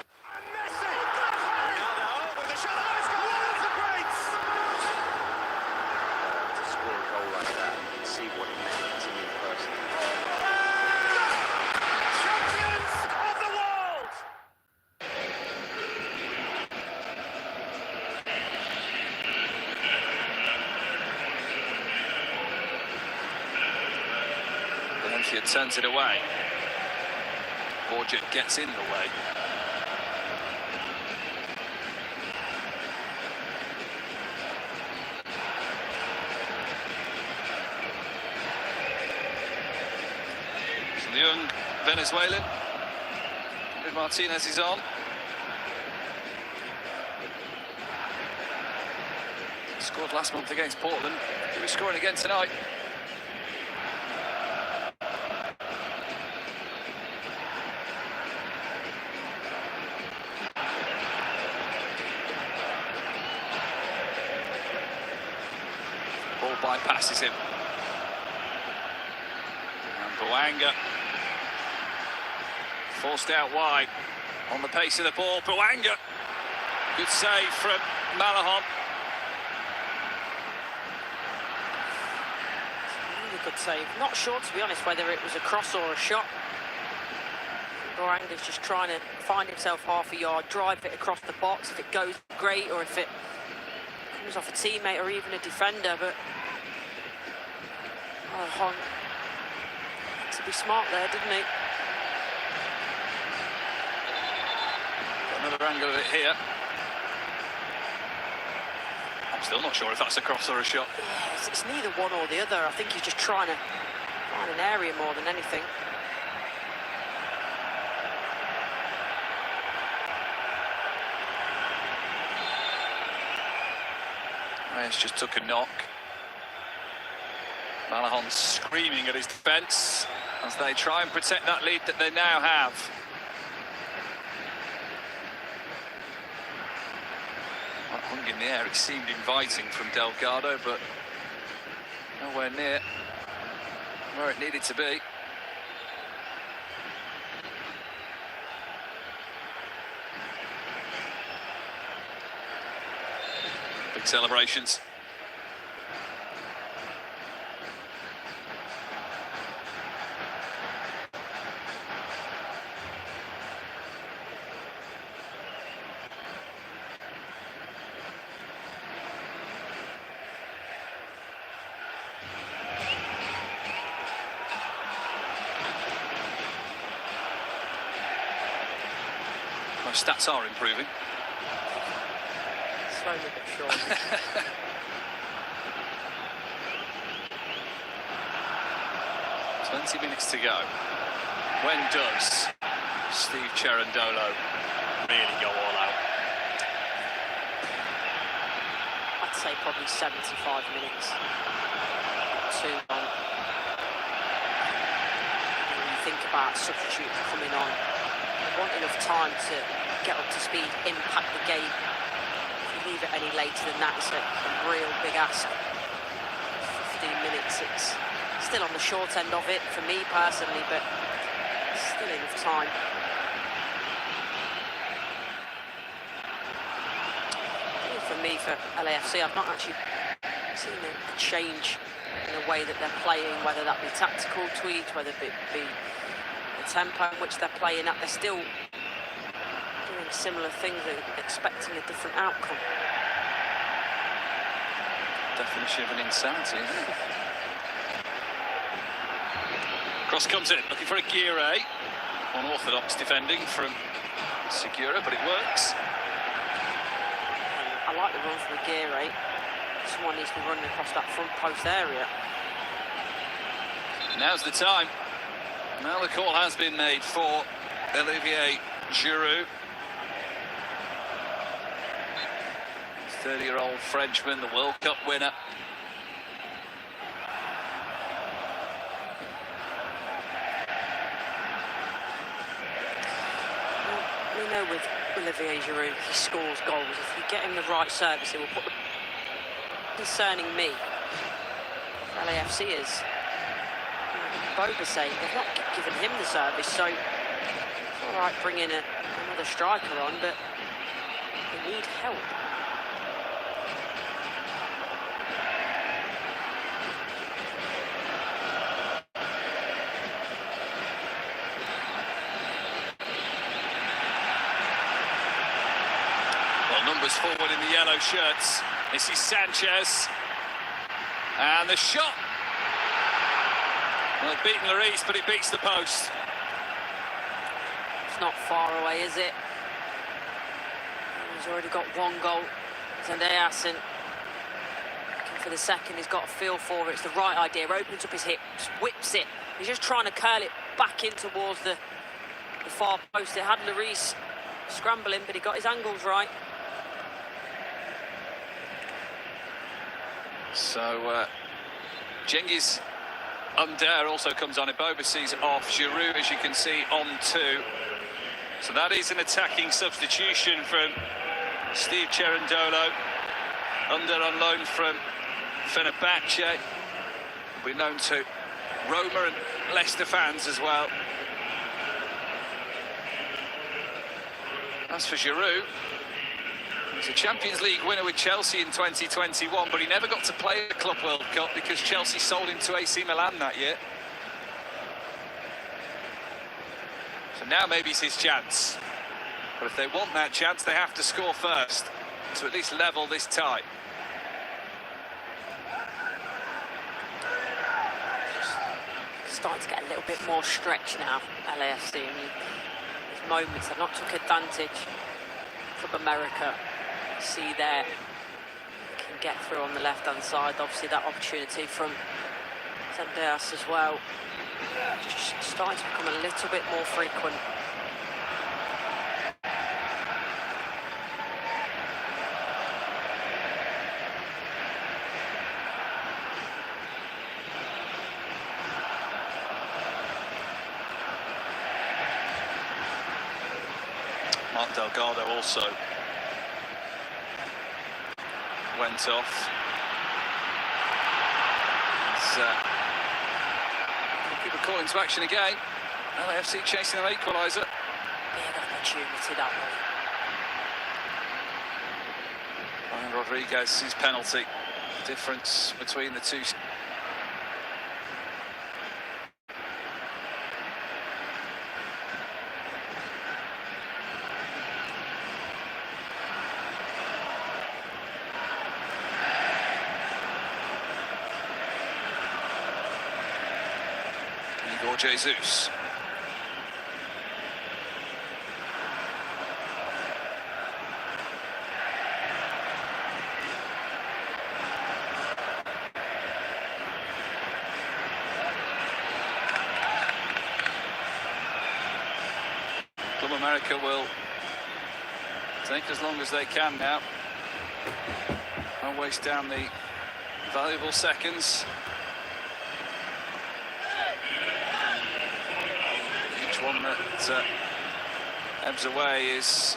Valencia turns it away. Borgia gets in the way. So the young Venezuelan, David Martinez, is on. Scored last month against Portland. He was scoring again tonight. Ball bypasses him. And Boanga forced out wide on the pace of the ball. Boanga, good save from Malahon. Really good save. Not sure, to be honest, whether it was a cross or a shot. Boanga's just trying to find himself half a yard, drive it across the box. If it goes, great, or if it comes off a teammate or even a defender, but Malahon had to be smart there, didn't he? Got another angle of it here. I'm still not sure if that's a cross or a shot. Yeah, it's neither one or the other. I think he's just trying to find an area more than anything. Reyes just took a knock. Malahon screaming at his defence as they try and protect that lead that they now have. That hung in the air, it seemed inviting from Delgado, but nowhere near where it needed to be. Big celebrations. stats are improving. Slowly but surely. 20 minutes to go. When does Steve Cherundolo really go all out? I'd say probably 75 minutes. Too long. When you think about substitutes coming on, you want enough time to get up to speed, impact the game. If you leave it any later than that, it's a real big ask. 15 minutes, it's still on the short end of it for me personally, but still enough time. For me, for LAFC, I've not actually seen a change in the way that they're playing, whether that be tactical tweaks, whether it be the tempo in which they're playing at. They're still doing similar things, expecting a different outcome. Definition of an insanity, isn't it? Cross comes in, looking for a gear A. Unorthodox defending from Segura, but it works. I like the run from the gear A. Someone needs to be running across that front post area. Now's the time. Now the call has been made for Olivier Giroud. 30-year-old Frenchman, the World Cup winner. We know with Olivier Giroud, he scores goals. If you get him the right service, it will put the... Concerning me, LAFC is Bobasay. They've not given him the service, so it's all right bringing another striker on, but they need help. Numbers forward in the yellow shirts. This is Sanchez. And the shot. Well, beaten Lloris, but it beats the post. It's not far away, is it? He's already got one goal. Zendeyasin looking for the second. He's got a feel for it. It's the right idea. Opens up his hips, whips it. He's just trying to curl it back in towards the far post. It had Lloris scrambling, but he got his angles right. So, Cengiz Under also comes on. Bobasay's off. Giroud, as you can see, on 2. So that is an attacking substitution from Steve Cherundolo. Under on loan from Fenerbahce. We're known to Roma and Leicester fans as well. As for Giroud, he's a Champions League winner with Chelsea in 2021, but he never got to play the Club World Cup because Chelsea sold him to AC Milan that year. So now maybe it's his chance. But if they want that chance, they have to score first to at least level this tie. Starting to get a little bit more stretch now, LAFC. These moments they've not took advantage. Club America, see there, can get through on the left-hand side. Obviously that opportunity from Zendeyasin as well. Just starting to become a little bit more frequent. Mark Delgado also went off. People call into action again. LAFC chasing an equalizer. Big opportunity that one. Ryan Rodriguez's penalty. Difference between the two. Jesus. America will take as long as they can now. Don't waste down the valuable seconds. Each one that ebbs away is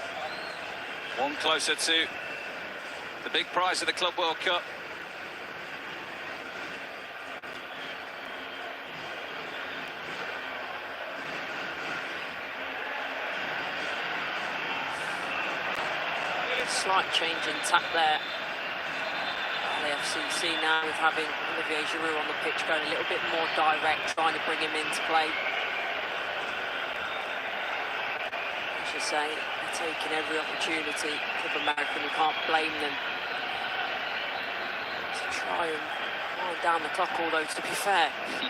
one closer to the big prize of the Club World Cup. Slight change in tack there. LAFC now with having Olivier Giroud on the pitch going a little bit more direct, trying to bring him into play. As you say, they're taking every opportunity. Club American, you can't blame them to try and wind down the clock, although to be fair, the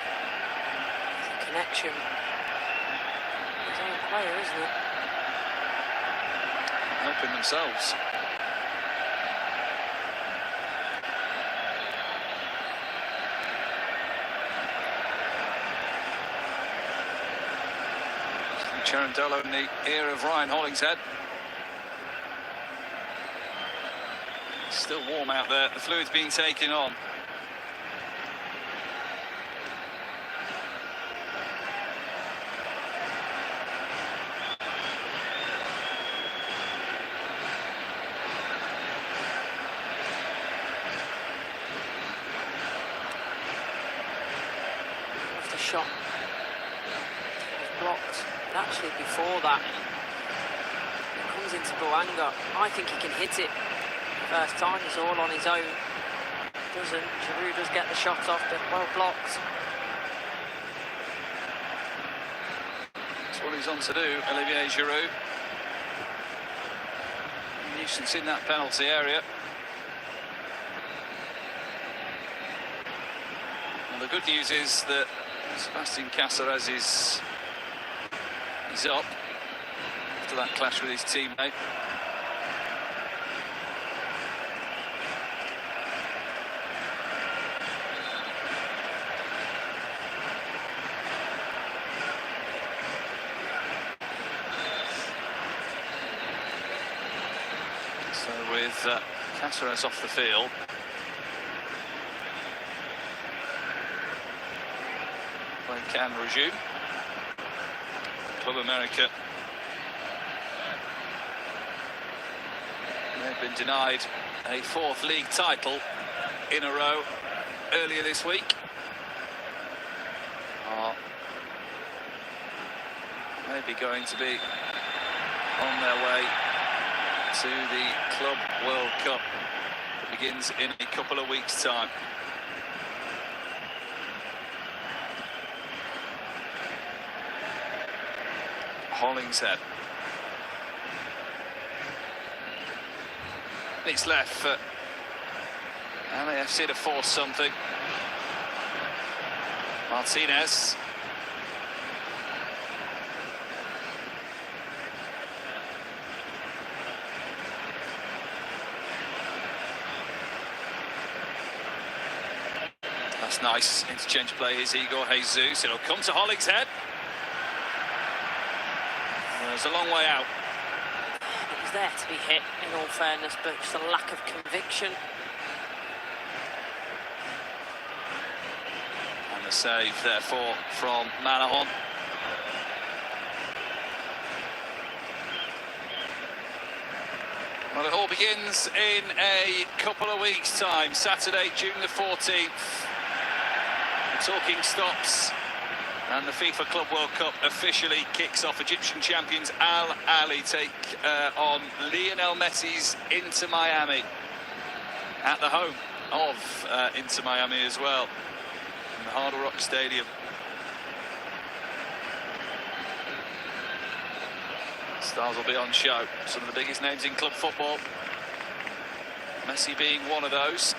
connection. His own player, isn't it? Helping themselves. Cherundolo in the ear of Ryan Hollingshead. Still warm out there. The fluid's being taken on. Off the shot. Blocked. Actually, before that, it comes into Boanga. I think he can hit it. First time, he's all on his own. Doesn't. Giroud does get the shot off, but well blocked. That's what he's on to do, Olivier Giroud. Nuisance in that penalty area. Well, the good news is that Sebastian Cáceres is up after that clash with his teammate. So with Cáceres off the field, play can resume. Club America, they've been denied a fourth league title in a row earlier this week. Maybe going to be on their way to the Club World Cup that begins in a couple of weeks' time. Hollingshead. It's left for LAFC to force something. Martinez. That's nice. Interchange play is Igor Jesus. It'll come to Hollingshead. It's a long way out. It was there to be hit, in all fairness, but just a lack of conviction. And the save, therefore, from Malahon. Well, it all begins in a couple of weeks' time. Saturday, June the 14th. The talking stops. And the FIFA Club World Cup officially kicks off. Egyptian champions Al Ahly take on Lionel Messi's Inter Miami at the home of Inter Miami as well, in the Hard Rock Stadium. Stars will be on show. Some of the biggest names in club football. Messi being one of those.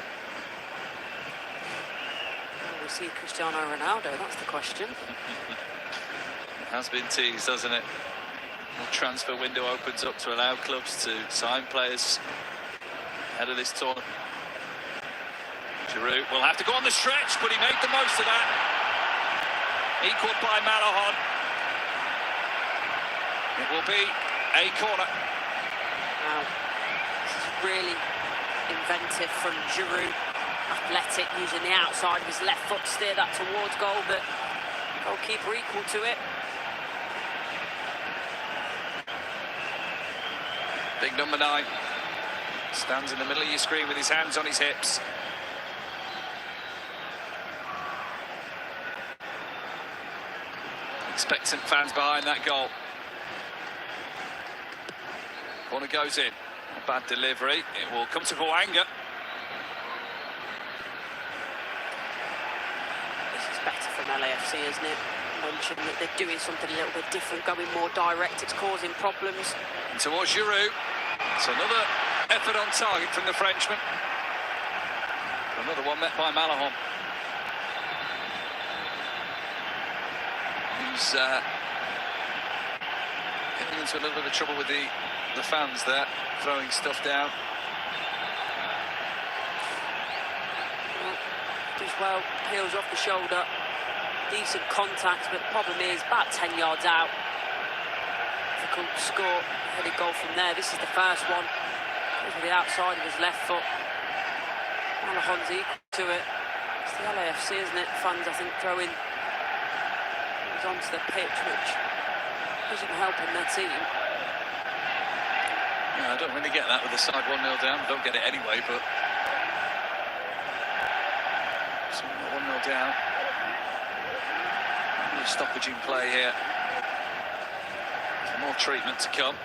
We'll see Cristiano Ronaldo, that's the question. It has been teased, hasn't it? The transfer window opens up to allow clubs to sign players ahead of this tournament. Giroud will have to go on the stretch, but he made the most of that. Equalled by Malahon. It will be a corner. Wow, this is really inventive from Giroud. Athletic, using the outside of his left foot to steer that towards goal, but goalkeeper equal to it. Big number 9 stands in the middle of your screen with his hands on his hips. Expectant fans behind that goal. Corner goes in. A bad delivery. It will come to Boanga. Better from LAFC, isn't it? Mentioned that they're doing something a little bit different, going more direct. It's causing problems. And towards Giroud. It's another effort on target from the Frenchman. Another one met by Malahon. He's getting into a little bit of trouble with the fans there, throwing stuff down. Does well, heels off the shoulder, decent contact, but the problem is about 10 yards out. Difficult to score a headed goal from there. This is the first one. Goes with the outside of his left foot. Malahon's equal to it. It's the LAFC, isn't it? Fans, I think, throwing things onto the pitch, which isn't helping their team. Yeah, I don't really get that with the side 1-0 down. Don't get it anyway, but 1-0 down. A stoppage in play here. Some more treatment to come.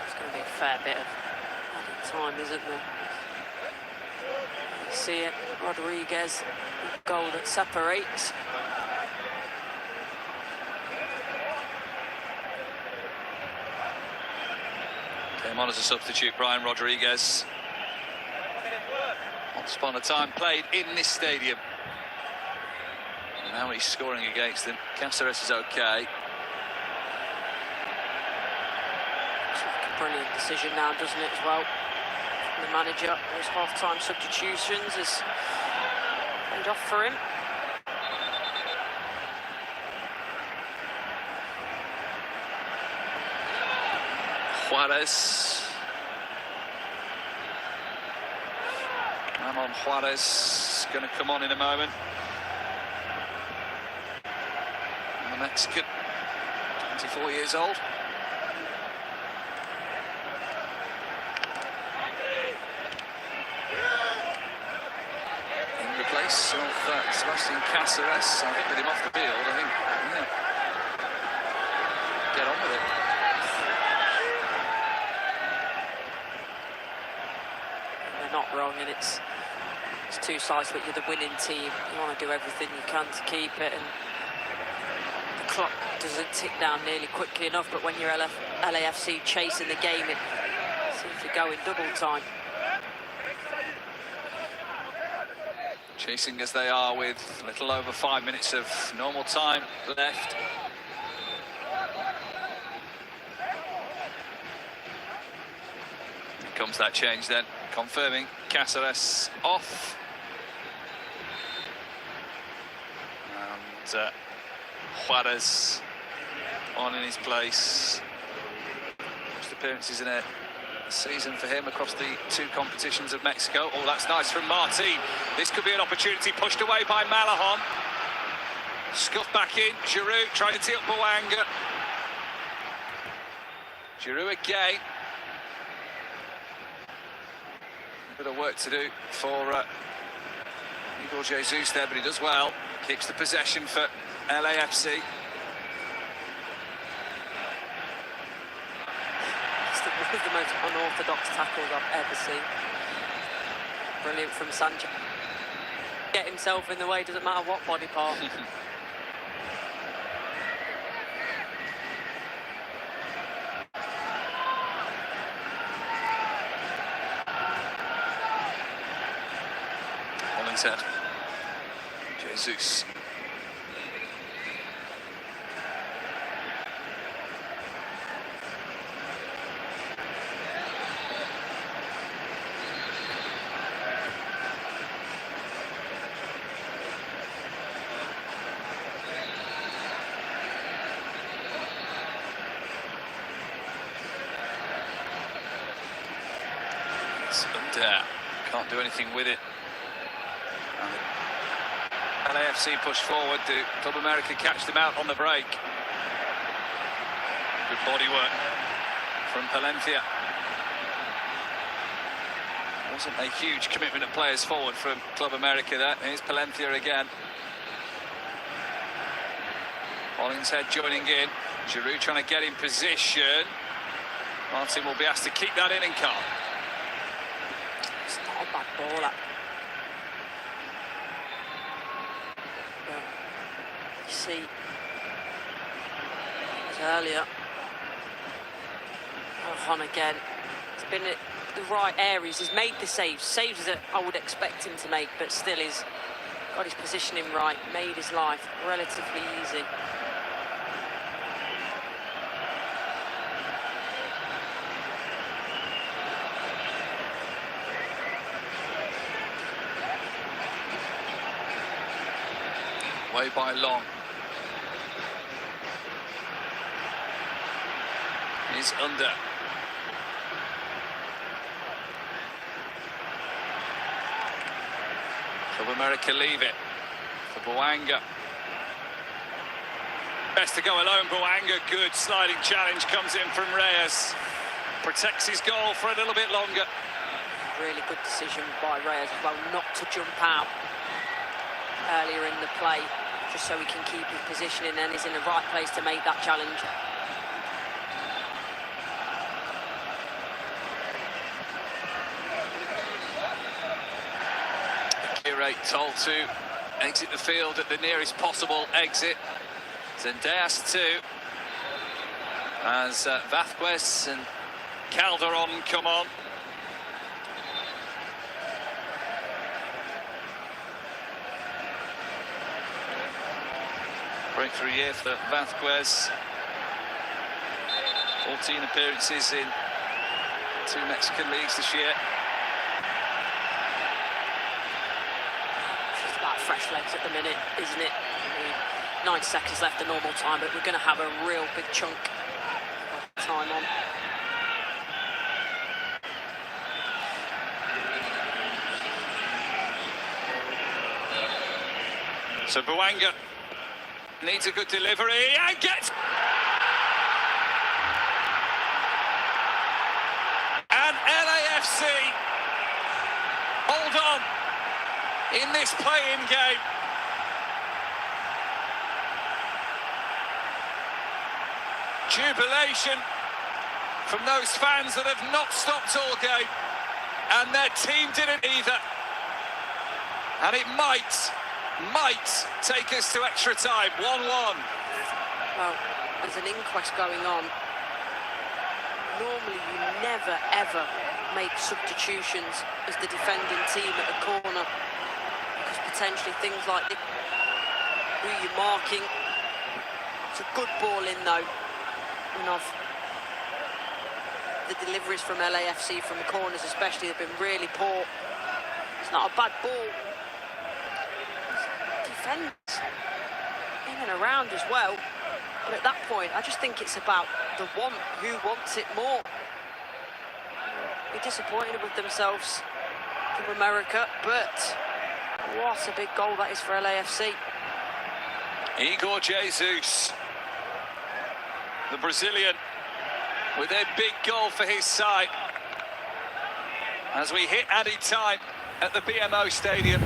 It's going to be a fair bit of added time, isn't there? You see it, Rodriguez, goal that separates. Came on as a substitute, Brian Rodriguez. Once upon a time played in this stadium. And now he's scoring against them. Cáceres is okay. Looks like a brilliant decision now, doesn't it, as well? From the manager, those half-time substitutions has paid off for him. Juarez. Ramon Juarez going to come on in a moment. And the Mexican, 24 years old. In the place of Sebastian Cáceres. I think with him off the field, I think, yeah. Get on with it. Not wrong, and it's two sides, but you're the winning team. You want to do everything you can to keep it, and the clock doesn't tick down nearly quickly enough. But when you're LAFC chasing the game, it seems to go in double time. Chasing as they are with a little over 5 minutes of normal time left. Here comes that change then. Confirming Cáceres off. And Juarez on in his place. First appearances in a season for him across the 2 competitions of Mexico. Oh, that's nice from Martin. This could be an opportunity, pushed away by Malahon. Scuffed back in. Giroud trying to tee up Boanga. Giroud again. Bit of work to do for Igor Jesus there, but he does well. Keeps the possession for LAFC. It's one of the most unorthodox tackles I've ever seen. Brilliant from Sanchez. Get himself in the way, doesn't matter what body part. Head. Jesus. And can't do anything with it. And LAFC push forward. Do Club America catch them out on the break? Good body work from Palencia. Wasn't a huge commitment of players forward from Club America there. Here's Palencia again. Hollingshead joining in. Giroud trying to get in position. Martin will be asked to keep that in and can't. It's not a bad ball, that. You see, it was earlier. On again. It's been at the right areas. He's made the saves that I would expect him to make, but still he's got his positioning right, made his life relatively easy. Way by Long. He's under. Club America leave it for Boanga. Best to go alone, Boanga. Good sliding challenge comes in from Reyes. Protects his goal for a little bit longer. Really good decision by Reyes as well, not to jump out earlier in the play, just so he can keep his positioning and is in the right place to make that challenge. Told to exit the field at the nearest possible exit. Zendejas too, as Vázquez and Calderon come on. Breakthrough year for Vázquez. 14 appearances in 2 Mexican leagues this year. Fresh legs at the minute, isn't it? I mean, 9 seconds left the normal time, but we're going to have a real big chunk of time on. So Boanga needs a good delivery and gets... And LAFC hold on in this play-in game. Jubilation from those fans that have not stopped all game, and their team didn't either. And it might take us to extra time, 1-1. Well, there's an inquest going on. Normally you never ever make substitutions as the defending team at the corner, because potentially things like this, who you're marking. It's a good ball in though, and the deliveries from LAFC from the corners especially have been really poor. It's not a bad ball. Defense in and around as well, but at that point I just think it's about the want, who wants it more. Be disappointed with themselves from America, but what a big goal that is for LAFC. Igor Jesus, the Brazilian, with a big goal for his side as we hit added time at the BMO Stadium.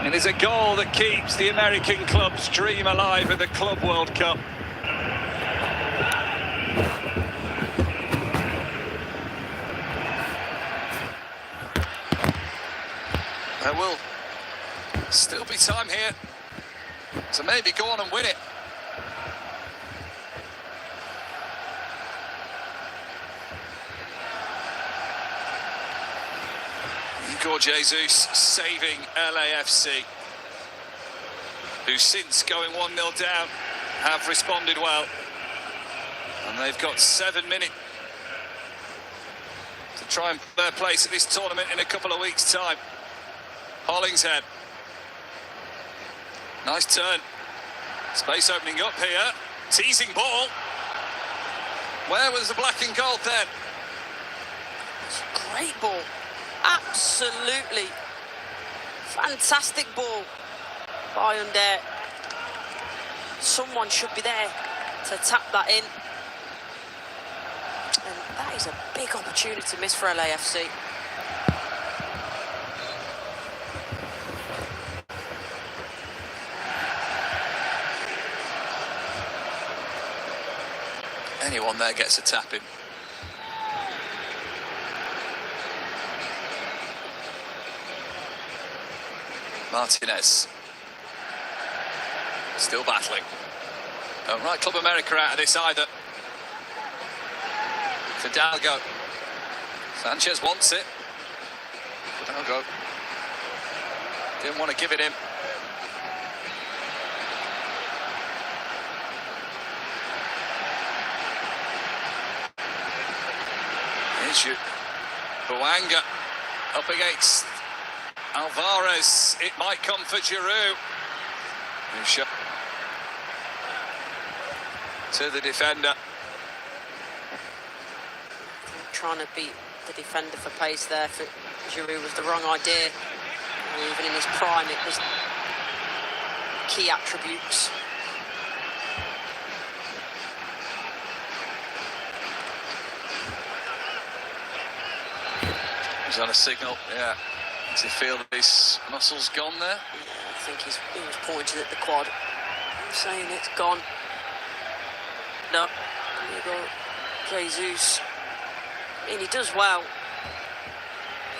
It is a goal that keeps the American club's dream alive at the Club World Cup. There will still be time here to maybe go on and win it. Igor Jesus saving LAFC, who since going 1-0 down have responded well. And they've got 7 minutes to try and their place at this tournament in a couple of weeks' time. Hollingshead. Nice turn. Space opening up here. Teasing ball. Where was the black and gold then? It's a great ball. Absolutely fantastic ball by Under. Someone should be there to tap that in. And that is a big opportunity to miss for LAFC. Anyone there gets a tap in. Martinez. Still battling. Don't write Club America out of this either. Fidalgo. Sanchez wants it. Fidalgo. Didn't want to give it him. Here's Boanga up against Alvarez. It might come for Giroud. To the defender. Trying to beat the defender for pace there for Giroud was the wrong idea. Even in his prime, it was key attributes. He's on a signal, yeah. Does he feel that his muscle's gone there? Yeah, I think he was pointing at the quad, saying it's gone. No, there you go, Jesus. I mean, he does well.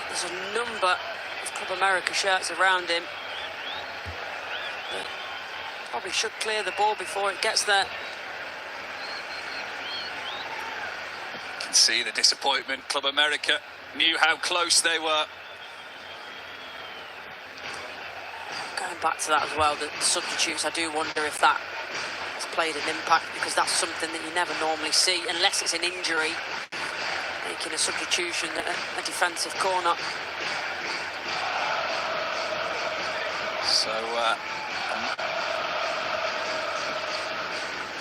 There's a number of Club America shirts around him. But probably should clear the ball before it gets there. You can see the disappointment. Club America knew how close they were. Going back to that as well, the substitutes, I do wonder if that has played an impact, because that's something that you never normally see, unless it's an injury, making a substitution at a defensive corner. So,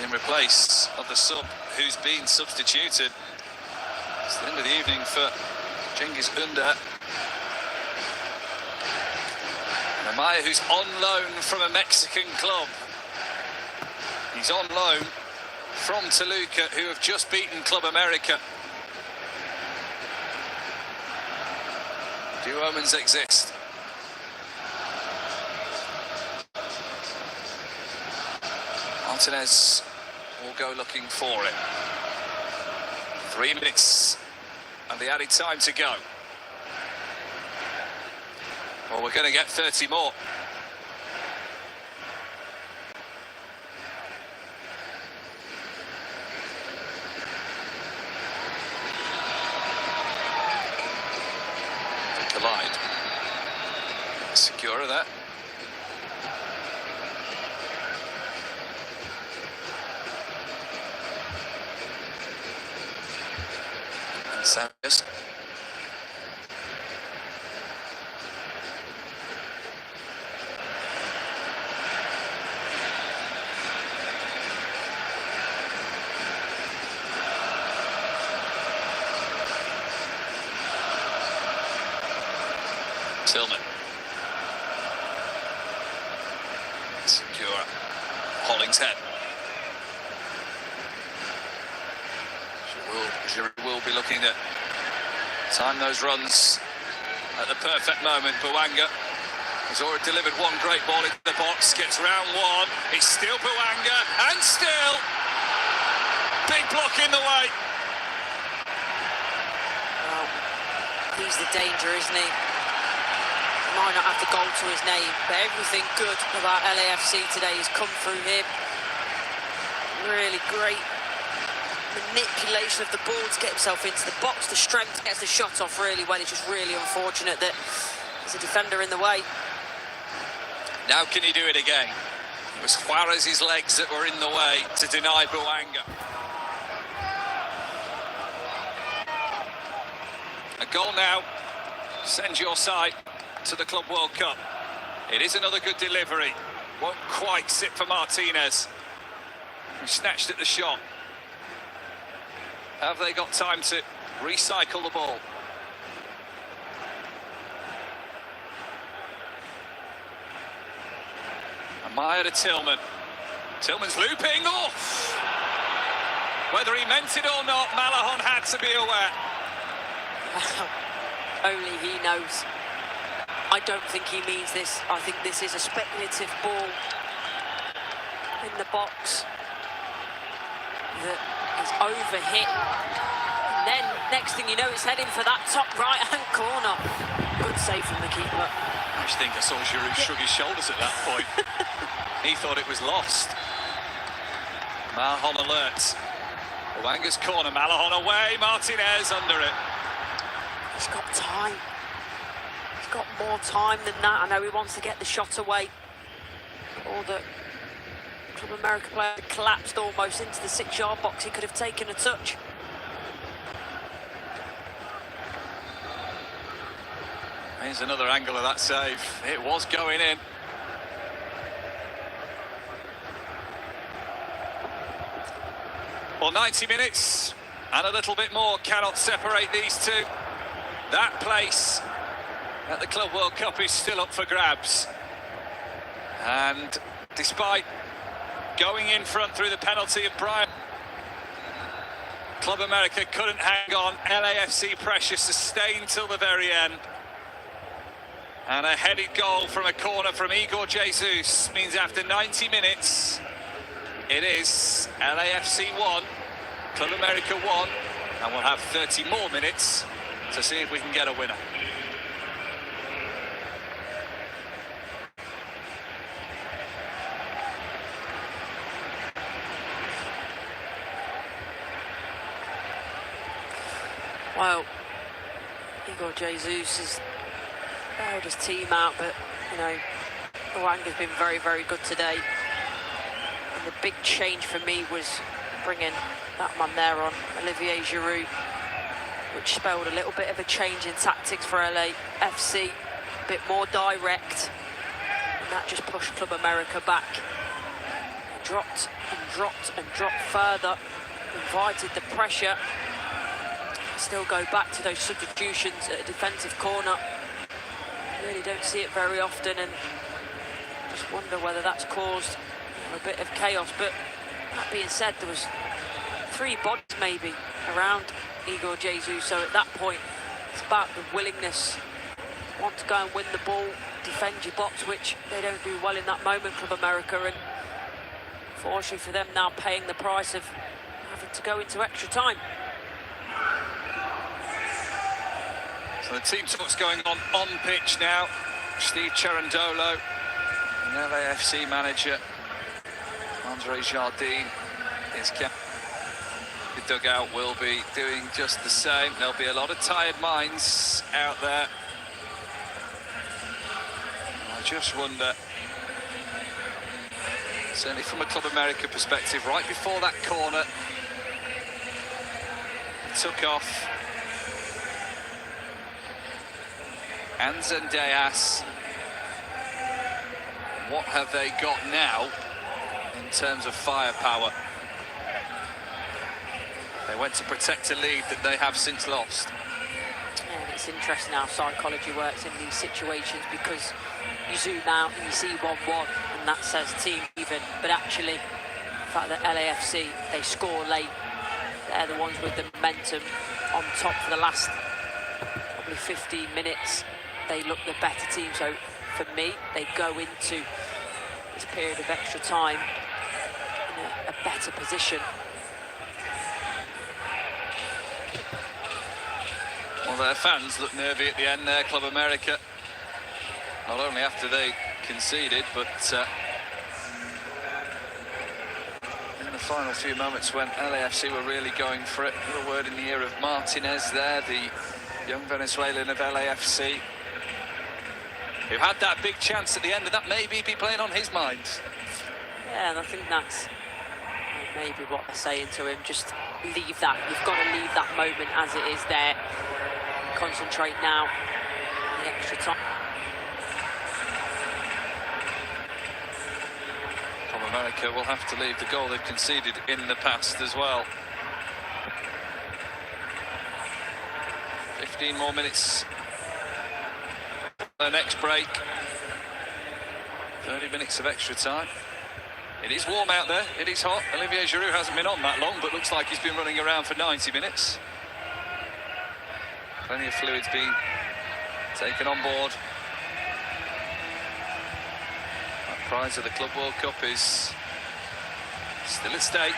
in replace of the sub who's been substituted, it's the end of the evening for Cengiz Under. And Amaya, who's on loan from a Mexican club. He's on loan from Toluca, who have just beaten Club America. Do omens exist? Martinez will go looking for it. 3 minutes and the added time to go. Well, we're going to get 30 more. Collide. Secure that. And Sanchez. Tillman. Secure. Hollingshead. Giroud will be looking to time those runs at the perfect moment. Boanga has already delivered one great ball into the box, gets round one. It's still Boanga, and still big block in the way. Well, he's the danger, isn't he? Might not have the goal to his name, but everything good about LAFC today has come through him. Really great manipulation of the ball to get himself into the box. The strength gets the shot off really well. It's just really unfortunate that there's a defender in the way. Now can he do it again? It was Juarez's legs that were in the way to deny Boanga. A goal now sends your side to the Club World Cup. It is another good delivery. Won't quite sit for Martinez. He snatched at the shot. Have they got time to recycle the ball? Maya to Tillman. Tillman's looping off. Whether he meant it or not, Malahon had to be aware. Only he knows. I don't think he means this. I think this is a speculative ball in the box that is overhit. And then, next thing you know, it's heading for that top right-hand corner. Good save from the keeper. I just think I saw Giroud shrug his shoulders at that point. He thought it was lost. Malahon alert. Wanga's corner, Malahon away, Martinez under it. He's got time. He's got more time than that. I know he wants to get the shot away. Or the Club America player collapsed almost into the 6-yard box. He could have taken a touch. Here's another angle of that save. It was going in. Well, 90 minutes and a little bit more cannot separate these two. That place at the Club World Cup is still up for grabs. And despite going in front through the penalty of Brian, Club America couldn't hang on. LAFC pressure sustained till the very end. And a headed goal from a corner from Igor Jesus means after 90 minutes, it is LAFC 1, Club America 1, and we'll have 30 more minutes to see if we can get a winner. Well, Igor Jesus has bailed his team out, but, you know, Wanga's been very, very good today. And the big change for me was bringing that man there on, Olivier Giroud, which spelled a little bit of a change in tactics for LAFC, a bit more direct, and that just pushed Club America back. Dropped and dropped and dropped further, invited the pressure. Still go back to those substitutions at a defensive corner. Really don't see it very often, and just wonder whether that's caused a bit of chaos. But that being said, there was 3 bodies maybe around Igor Jesus, so at that point it's about the willingness, want to go and win the ball, defend your box, which they don't do well in that moment, Club America, and fortunately for them now paying the price of having to go into extra time. So the team talk's going on pitch now. Steve Cherundolo, the LAFC manager, Andre Jardine is kept. The dugout will be doing just the same. There'll be a lot of tired minds out there. I just wonder, certainly from a Club America perspective, right before that corner, took off Anzendeas. What have they got now in terms of firepower? They went to protect a lead that they have since lost. And it's interesting how psychology works in these situations, because you zoom out and you see 1-1 and that says team even, but actually the fact that LAFC, they score late, they're the ones with the momentum on top for the last probably 15 minutes. They look the better team, so for me, they go into this period of extra time in a better position. Well, their fans look nervy at the end there, Club America. Not only after they conceded, but in the final few moments when LAFC were really going for it. A little word in the ear of Martinez there, the young Venezuelan of LAFC, who had that big chance at the end, and that maybe be playing on his mind. Yeah, and I think that's maybe what they're saying to him, just leave that. You've got to leave that moment as it is there. Concentrate now on the extra time. Club America will have to leave the goal they've conceded in the past as well. 15 more minutes. The next break. 30 minutes of extra time. It is warm out there, it is hot. Olivier Giroud hasn't been on that long, but looks like he's been running around for 90 minutes. Plenty of fluids being taken on board. That prize of the Club World Cup is still at stake.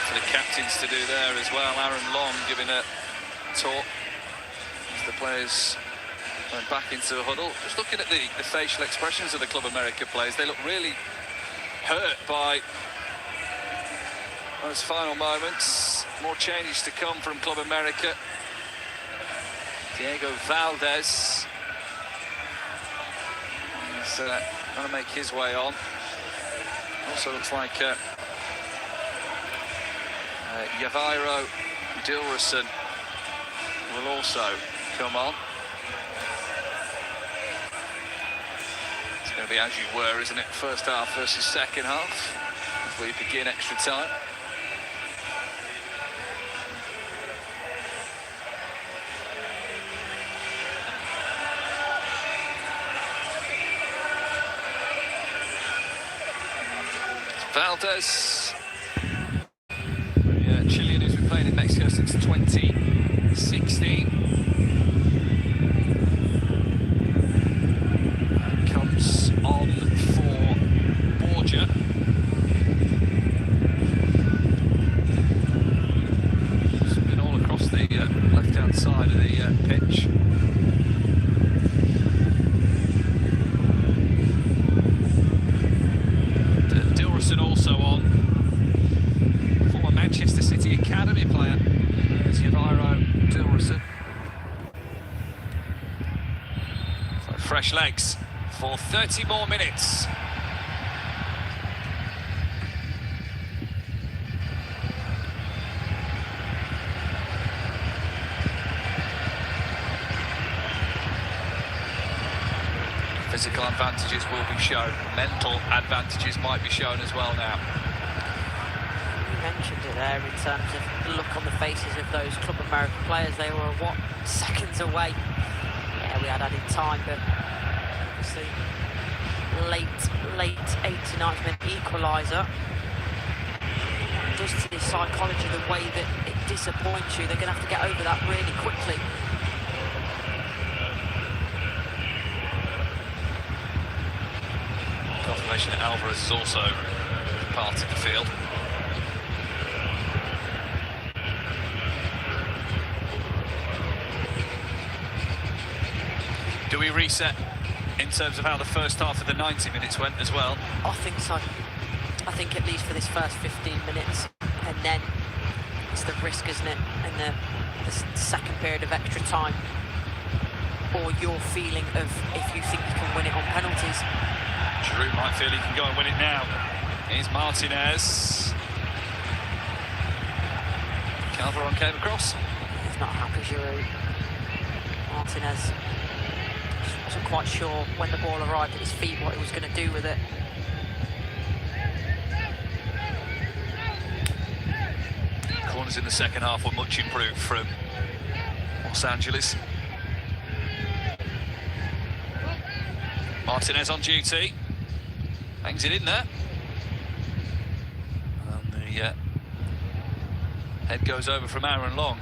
For the captains to do there as well. Aaron Long giving a talk as the players went back into the huddle. Just looking at the facial expressions of the Club America players, they look really hurt by those final moments. More changes to come from Club America. Diego Valdez is going to make his way on. Also looks like Yavairo Dilrosun will also come on. It's going to be as you were, isn't it? First half versus second half as we begin extra time. Valdez. Chilean who's been playing in Mexico since 2016. Comes on for Borgia. It's been all across the left-hand side of the pitch. Dilrosun also on. Manchester City Academy player. There's Yavairo Dilrosun. So fresh legs for 30 more minutes. Physical advantages will be shown. Mental advantages might be shown as well now. Mentioned it there in terms of the look on the faces of those Club America players. They were, what, seconds away? Yeah, we had added time, but obviously late 89th minute equaliser does to the psychology, the way that it disappoints you. They're going to have to get over that really quickly. Confirmation that Alvarez is also part of the field. Do we reset in terms of how the first half of the 90 minutes went as well? I think so. I think at least for this first 15 minutes, and then it's the risk, isn't it, in the second period of extra time, or your feeling of if you think you can win it on penalties. Giroud might feel he can go and win it now. Here's Martinez. Calderon came across. He's not happy, Giroud. Martinez wasn't quite sure when the ball arrived at his feet what he was going to do with it. Corners in the second half were much improved from Los Angeles. Martinez on duty. Hangs it in there. And the head goes over from Aaron Long.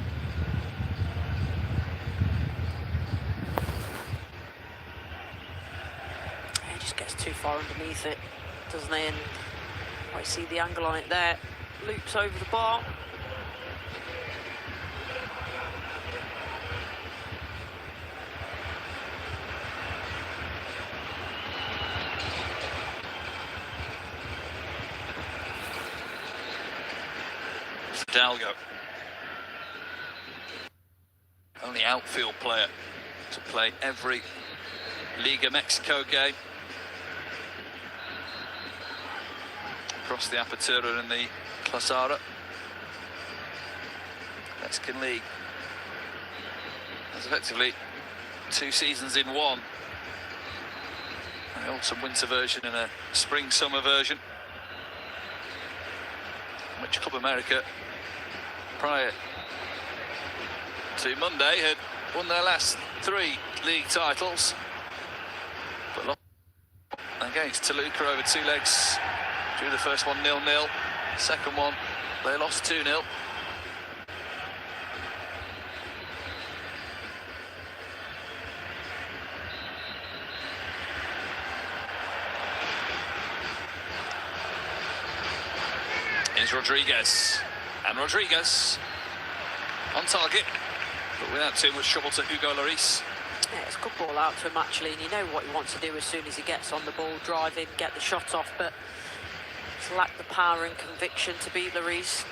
He just gets too far underneath it, doesn't he? And I see the angle on it there. Loops over the bar. Dalgo, only outfield player to play every Liga Mexico game across the Apertura and the Clausura Mexican League. It's effectively 2 seasons in one. An autumn-winter version and a spring-summer version, which Club America, prior to Monday, had won their last 3 league titles. But against Toluca over 2 legs, drew the first one 0-0, second one they lost 2-0. Here's Rodriguez, and Rodriguez on target, but without too much trouble to Hugo Lloris. Yeah, it's a good ball out to him actually, and you know what he wants to do as soon as he gets on the ball, drive in, get the shot off, but he's lacked the power and conviction to beat Lloris.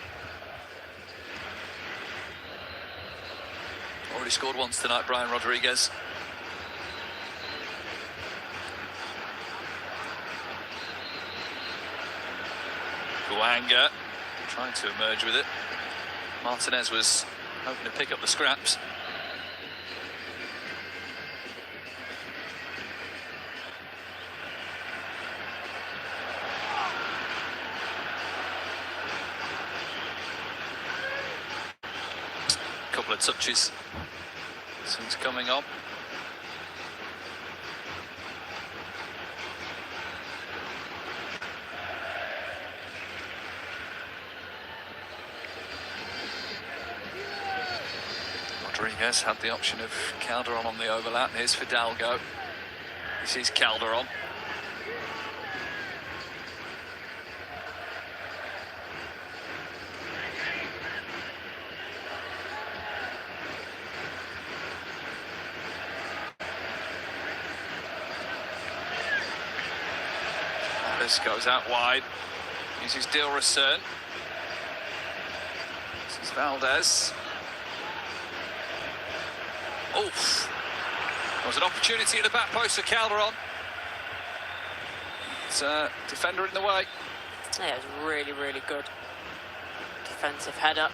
Already scored once tonight, Brian Rodriguez. Buanga trying to emerge with it. Martinez was hoping to pick up the scraps. Couple of touches since coming on. Rodriguez had the option of Calderon on the overlap. Here's Fidalgo. This is Calderon. This goes out wide. Uses Dilrosun. This is Valdez. Oof. There was an opportunity at the back post for Calderon. It's a defender in the way. Yeah, it was really, really good defensive header.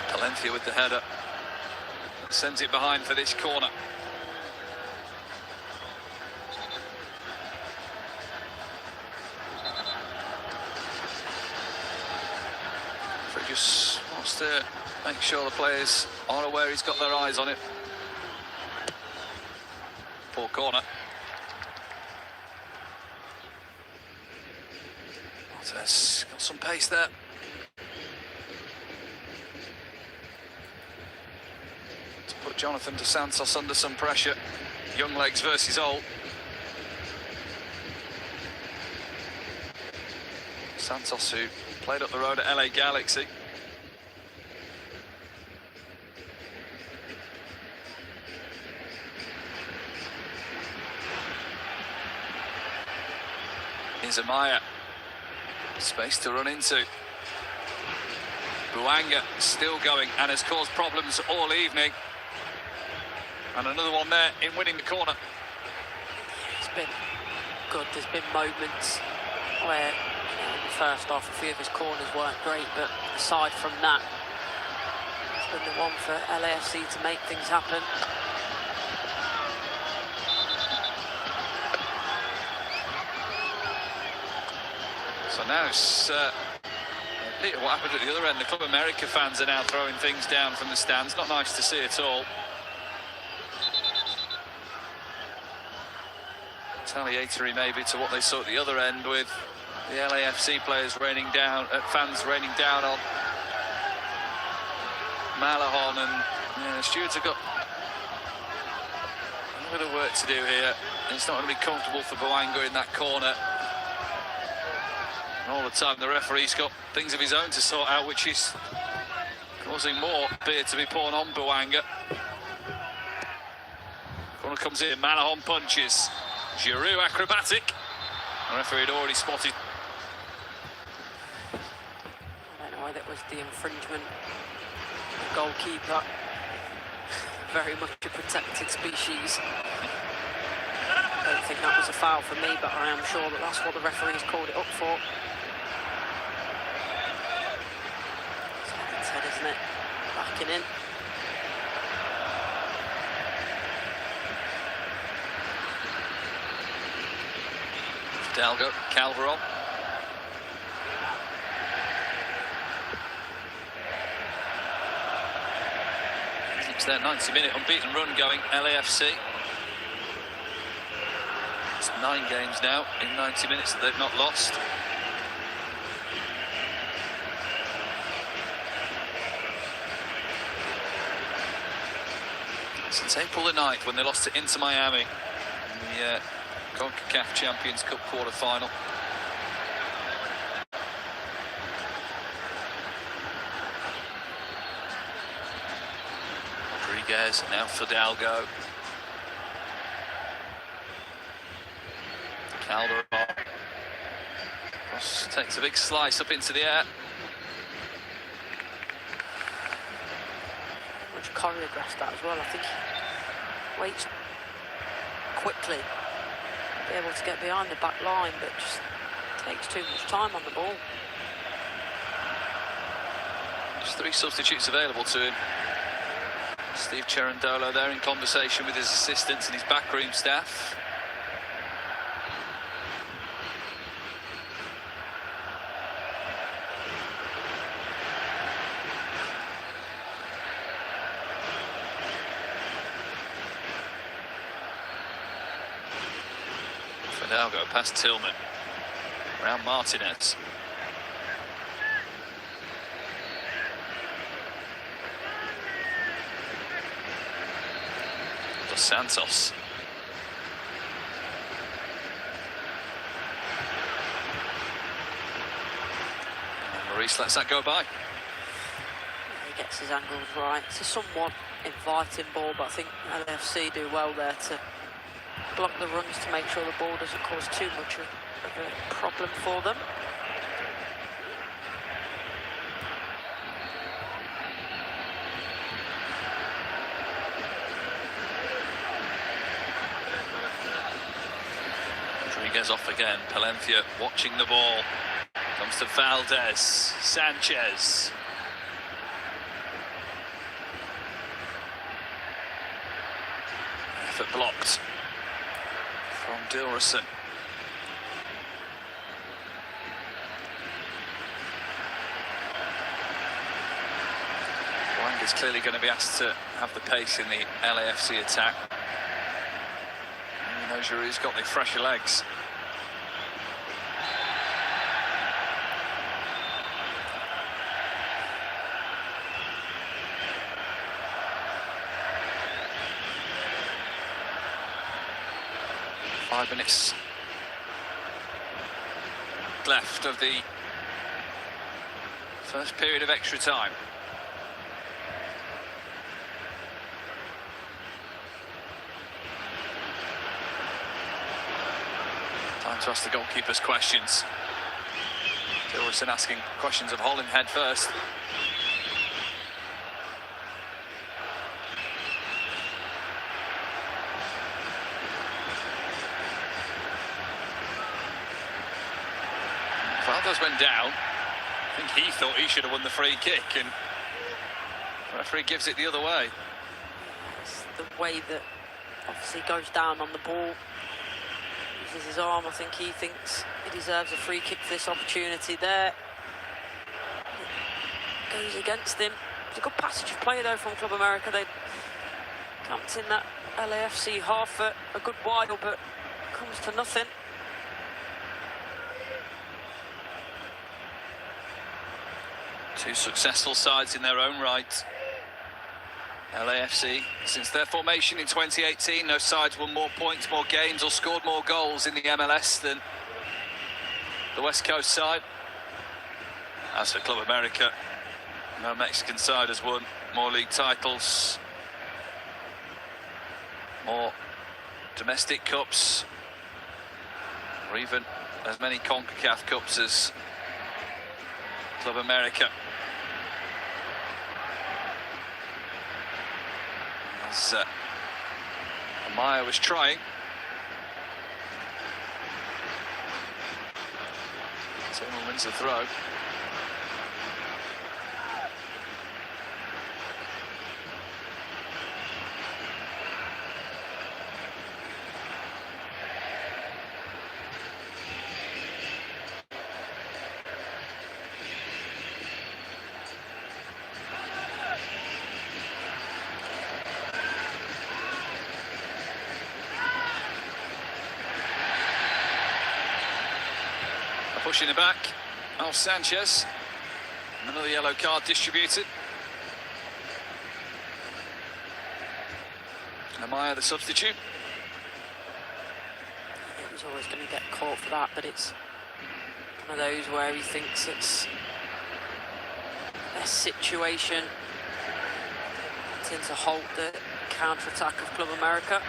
Palencia with the header. Sends it behind for this corner. Just wants to make sure the players are aware he's got their eyes on it. Poor corner. Martinez got some pace there. To put Jonathan dos Santos under some pressure. Young legs versus old. Santos, who played up the road at LA Galaxy. Here's Amaya. Space to run into. Buanga still going and has caused problems all evening. And another one there in winning the corner. It's been good. There's been moments where in the first half a few of his corners weren't great, but aside from that, it's been the one for LAFC to make things happen. So now it's what happened at the other end. The Club America fans are now throwing things down from the stands. Not nice to see at all. Retaliatory maybe to what they saw at the other end, with the LAFC players raining down, fans raining down on Malahon, and the stewards have got a bit of work to do here. It's not going to be comfortable for Buanga in that corner. And all the time the referee's got things of his own to sort out, which is causing more beer to be poured on Buanga. Corner comes in, Malahon punches. Giroud acrobatic. The referee had already spotted. I don't know whether it was the infringement. The goalkeeper, very much a protected species. I don't think that was a foul for me, but I am sure that that's what the referee's called it up for. It's like its head, isn't it? Backing in. Fidalgo, Calderon. Keeps their 90-minute unbeaten run going, LAFC. It's 9 games now in 90 minutes that they've not lost. Since April the 9th, when they lost to Inter Miami in the CONCACAF Champions Cup quarter-final. Rodriguez, now Fidalgo. Calderon. Cross takes a big slice up into the air. Much choreographed that as well. I think he waits quickly, be able to get behind the back line, but just takes too much time on the ball. Just 3 substitutes available to him. Steve Cherundolo there in conversation with his assistants and his backroom staff. Fidalgo past Tillman, around Martinez. Dos Santos. And Maurice lets that go by. He gets his angles right. It's a somewhat inviting ball, but I think LAFC do well there to block the runs to make sure the ball doesn't cause too much of a problem for them. Rodriguez off again. Palencia watching the ball. Comes to Valdez. Sanchez. Effort blocked from Dilrosun. Wang is clearly going to be asked to have the pace in the LAFC attack. He knows he's got the fresher legs. Five minutes left of the first period of extra time. Time to ask the goalkeepers questions. Dilrosun asking questions of Holland head first. Valdez went down. I think he thought he should have won the free kick, and the referee gives it the other way. It's the way that obviously goes down on the ball, uses his arm. I think he thinks he deserves a free kick for this opportunity there. It goes against him. It's a good passage of play though from Club America. They camped in that LAFC half for a good while, but comes to nothing. Two successful sides in their own right. LAFC, since their formation in 2018, no sides won more points, more games, or scored more goals in the MLS than the West Coast side. As for Club America, no Mexican side has won more league titles, more domestic cups, or even as many CONCACAF cups as Club America. As Amaya was trying, Tillman wins the throw. Pushing it back, off Sanchez. Another yellow card distributed. Amaya, the substitute. He was always going to get caught for that, but it's one of those where he thinks it's a situation to halt the counter-attack of Club America.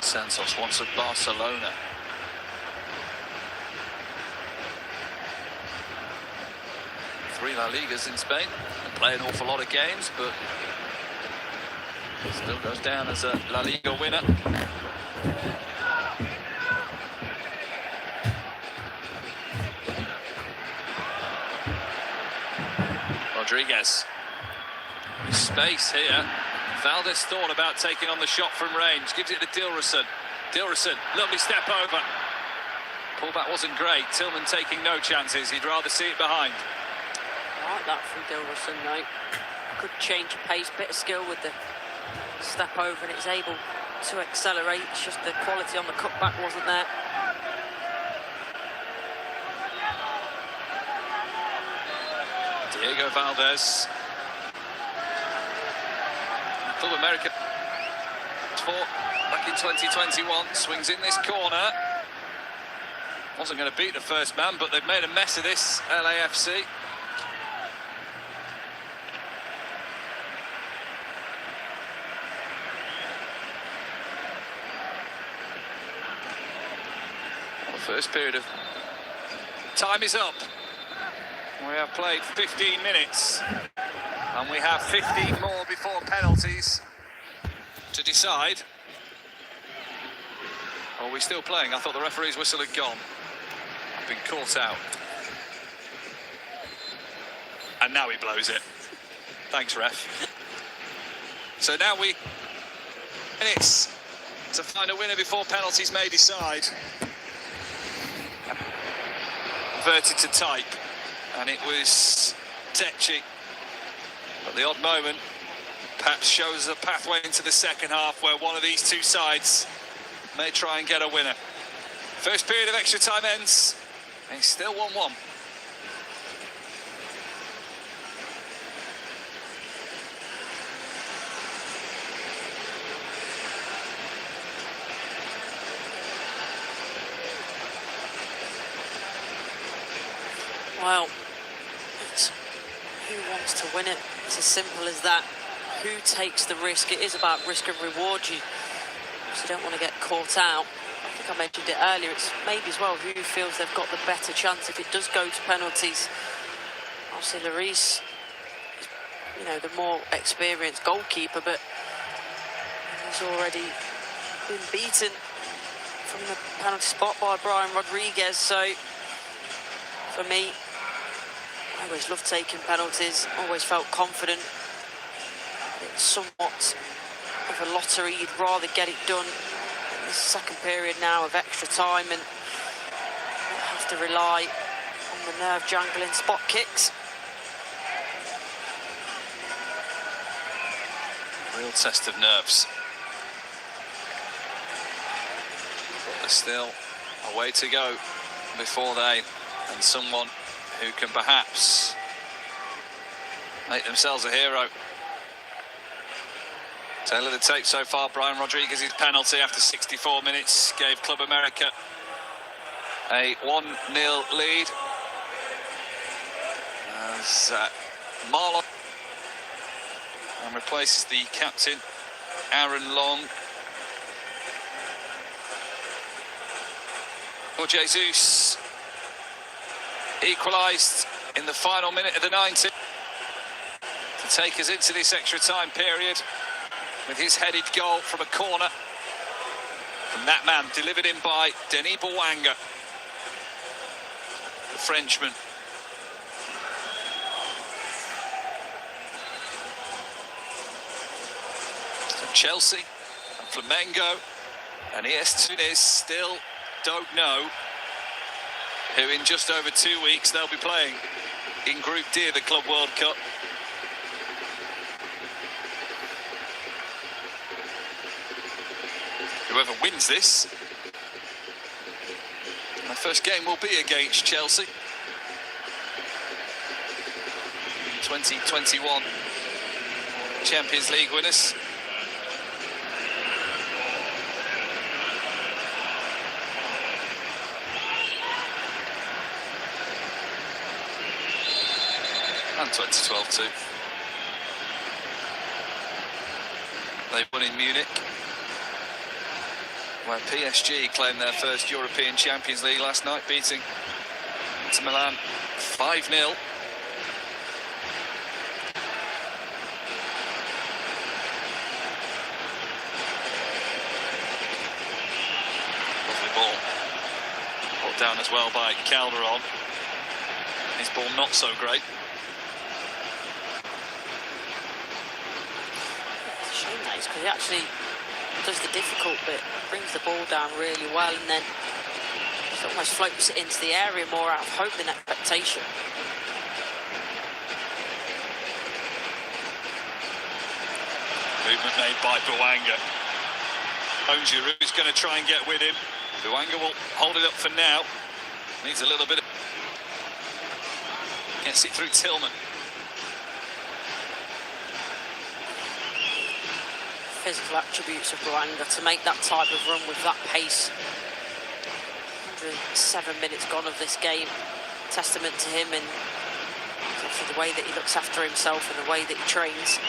Santos wants at Barcelona. Three La Ligas in Spain. They play an awful lot of games, but still goes down as a La Liga winner. Rodriguez. Space here. Valdez thought about taking on the shot from range, gives it to Dilrosun. Dilrosun, lovely step over. Pullback wasn't great. Tillman taking no chances. He'd rather see it behind. I like that from Dilrosun, though. Good change of pace, bit of skill with the step over, and it's able to accelerate. It's just the quality on the cutback wasn't there. Diego Valdez. Club America back in 2021, swings in this corner. Wasn't going to beat the first man, but they've made a mess of this, LAFC. The first period of time is up. We have played 15 minutes. And we have 15 more before penalties to decide. Are we still playing? I thought the referee's whistle had gone. I've been caught out. And now he blows it. Thanks, ref. So now we... minutes to find a winner before penalties may decide. Converted to type. And it was Techi. At the odd moment, perhaps shows a pathway into the second half where one of these two sides may try and get a winner. First period of extra time ends, and it's still 1-1. Well, it's who wants to win it? It's as simple as that. Who takes the risk? It is about risk and reward. You obviously don't want to get caught out. I think I mentioned it earlier. It's maybe as well who feels they've got the better chance if it does go to penalties. Obviously, Lloris is, you know, the more experienced goalkeeper, but he's already been beaten from the penalty spot by Brian Rodriguez. So, for me, I always loved taking penalties, always felt confident. It's somewhat of a lottery, you'd rather get it done in this second period now of extra time and not have to rely on the nerve-jangling spot kicks. Real test of nerves. But there's still a way to go before they and someone who can perhaps make themselves a hero. Tail of the tape so far, Brian Rodriguez's penalty after 64 minutes gave Club America a 1-0 lead. As Marlon and replaces the captain, Aaron Long. For Jesus Equalised in the final minute of the 90 to take us into this extra time period with his headed goal from a corner from that man, delivered in by Denis Bouanga, the Frenchman. So Chelsea and Flamengo and Tunis still don't know who in just over 2 weeks they'll be playing in Group D of the Club World Cup. Whoever wins this, their first game will be against Chelsea. 2021 Champions League winners. And 2012 too. They won in Munich, where PSG claimed their first European Champions League last night, beating Inter Milan 5-0. Lovely ball. Put down as well by Calderon. His ball not so great. Shame that is, because he actually does the difficult bit, brings the ball down really well, and then just almost floats it into the area more out of hope than expectation. Movement made by Bouanga. Girou's going to try and get with him. Bouanga will hold it up for now. Needs a little bit of... Gets it through Tillman. Physical attributes of Bouanga to make that type of run with that pace. 107 minutes gone of this game. Testament to him and obviously the way that he looks after himself and the way that he trains.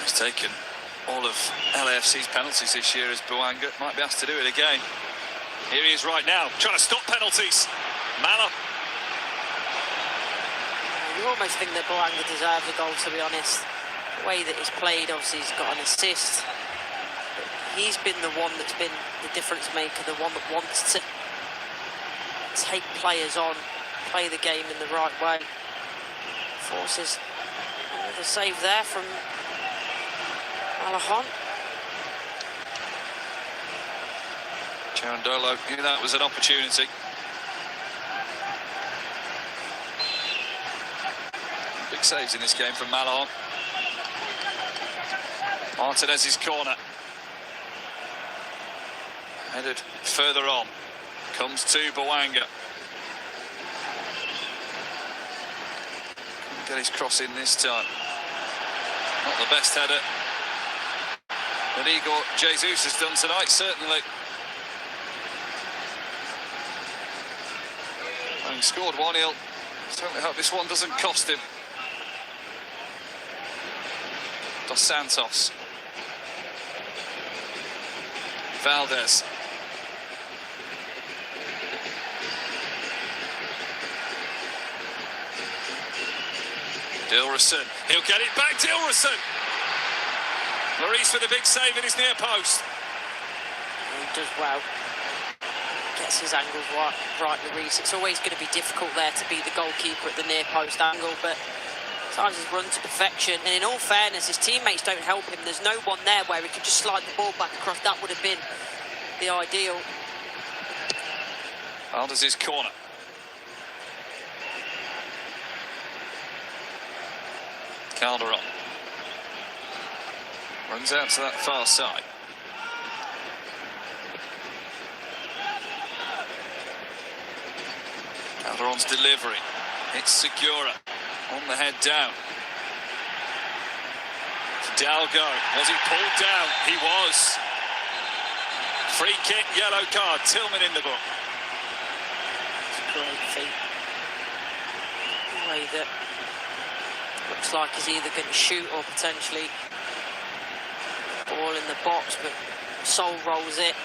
He's taken all of LAFC's penalties this year as Bouanga might be asked to do it again. Here he is right now, trying to stop penalties. Mala. You almost think that Bouanga deserves a goal, to be honest. The way that he's played, obviously he's got an assist. But he's been the one that's been the difference maker, the one that wants to take players on, play the game in the right way. Forces another save there from Malahan. Charandolo knew that was an opportunity. Big saves in this game from Malahan. Martinez's corner. Headed further on. Comes to Bouanga. Get his cross in this time. Not the best header that Igor Jesus has done tonight, certainly. Having scored 1-0, certainly hope this one doesn't cost him. Dos Santos. Valdez. Dilrosun. He'll get it back, Dilrosun. Lloris with a big save in his near post. He does well. Gets his angles right, Lloris. It's always going to be difficult there to be the goalkeeper at the near post angle, but sometimes he's run to perfection. And in all fairness, his teammates don't help him. There's no one there where he could just slide the ball back across. That would have been the ideal. Valdez's corner. Calderon runs out to that far side. Calderon's delivery. It's Segura on the head down. Fidalgo. Was he pulled down? He was. Free kick, yellow card. Tillman in the book. Great feat. way that looks like he's either going to shoot or potentially ball in the box, but Sol rolls it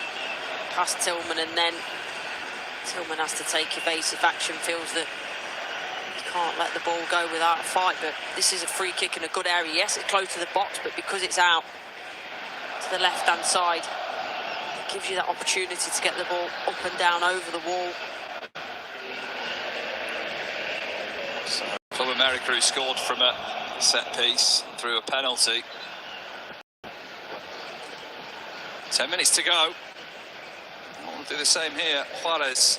past Tillman, and then Tillman has to take evasive action, feels that he can't let the ball go without a fight. But this is a free kick in a good area. Yes, it's close to the box, but because it's out to the left-hand side, it gives you that opportunity to get the ball up and down over the wall. So, Club America, who scored from a set piece through a penalty. 10 minutes to go. We'll do the same here. Juarez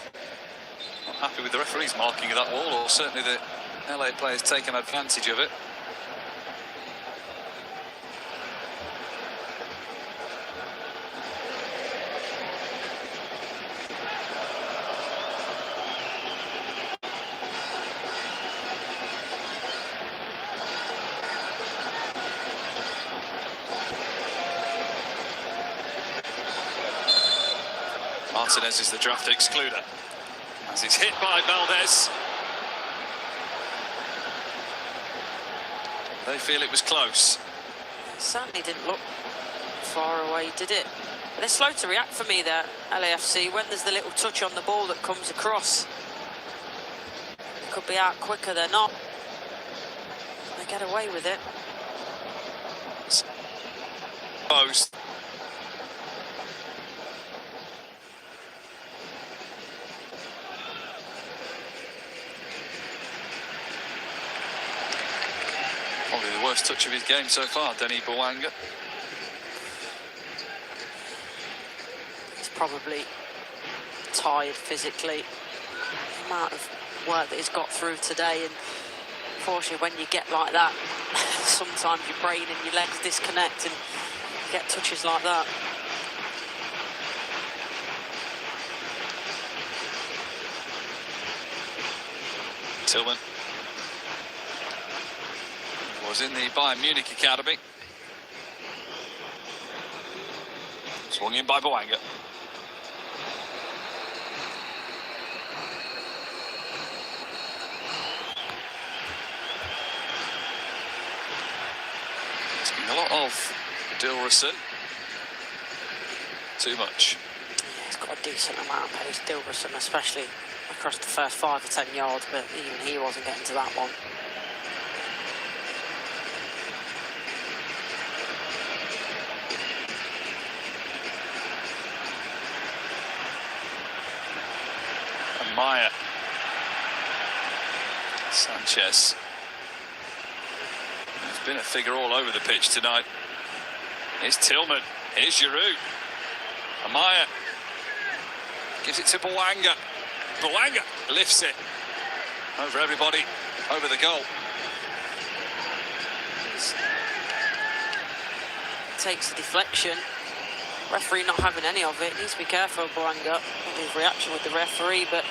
not happy with the referee's marking of that wall, or certainly the LA players taking advantage of it. Martinez is the draft excluder, as he's hit by Valdez. They feel it was close. It certainly didn't look far away, did it? They're slow to react for me there, LAFC, when there's the little touch on the ball that comes across. It could be out quicker, they're not. They get away with it. Post. Probably the worst touch of his game so far, Denny Bouanga. He's probably tired physically. The amount of work that he's got through today, and unfortunately when you get like that, sometimes your brain and your legs disconnect and you get touches like that. Tillman was in the Bayern Munich academy. Swung in by Bouanga. It's been a lot of Dilrosun. Too much. He's got a decent amount of pace, Dilrosun, especially across the first 5 or 10 yards, but even he wasn't getting to that one. Maya, Sanchez. There's been a figure all over the pitch tonight. Here's Tillman. Here's Giroud. Amaya gives it to Bouanga. Bouanga lifts it over everybody, over the goal. Takes the deflection. Referee not having any of it. Needs to be careful, Bouanga, with his reaction with the referee, but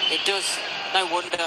it does. No wonder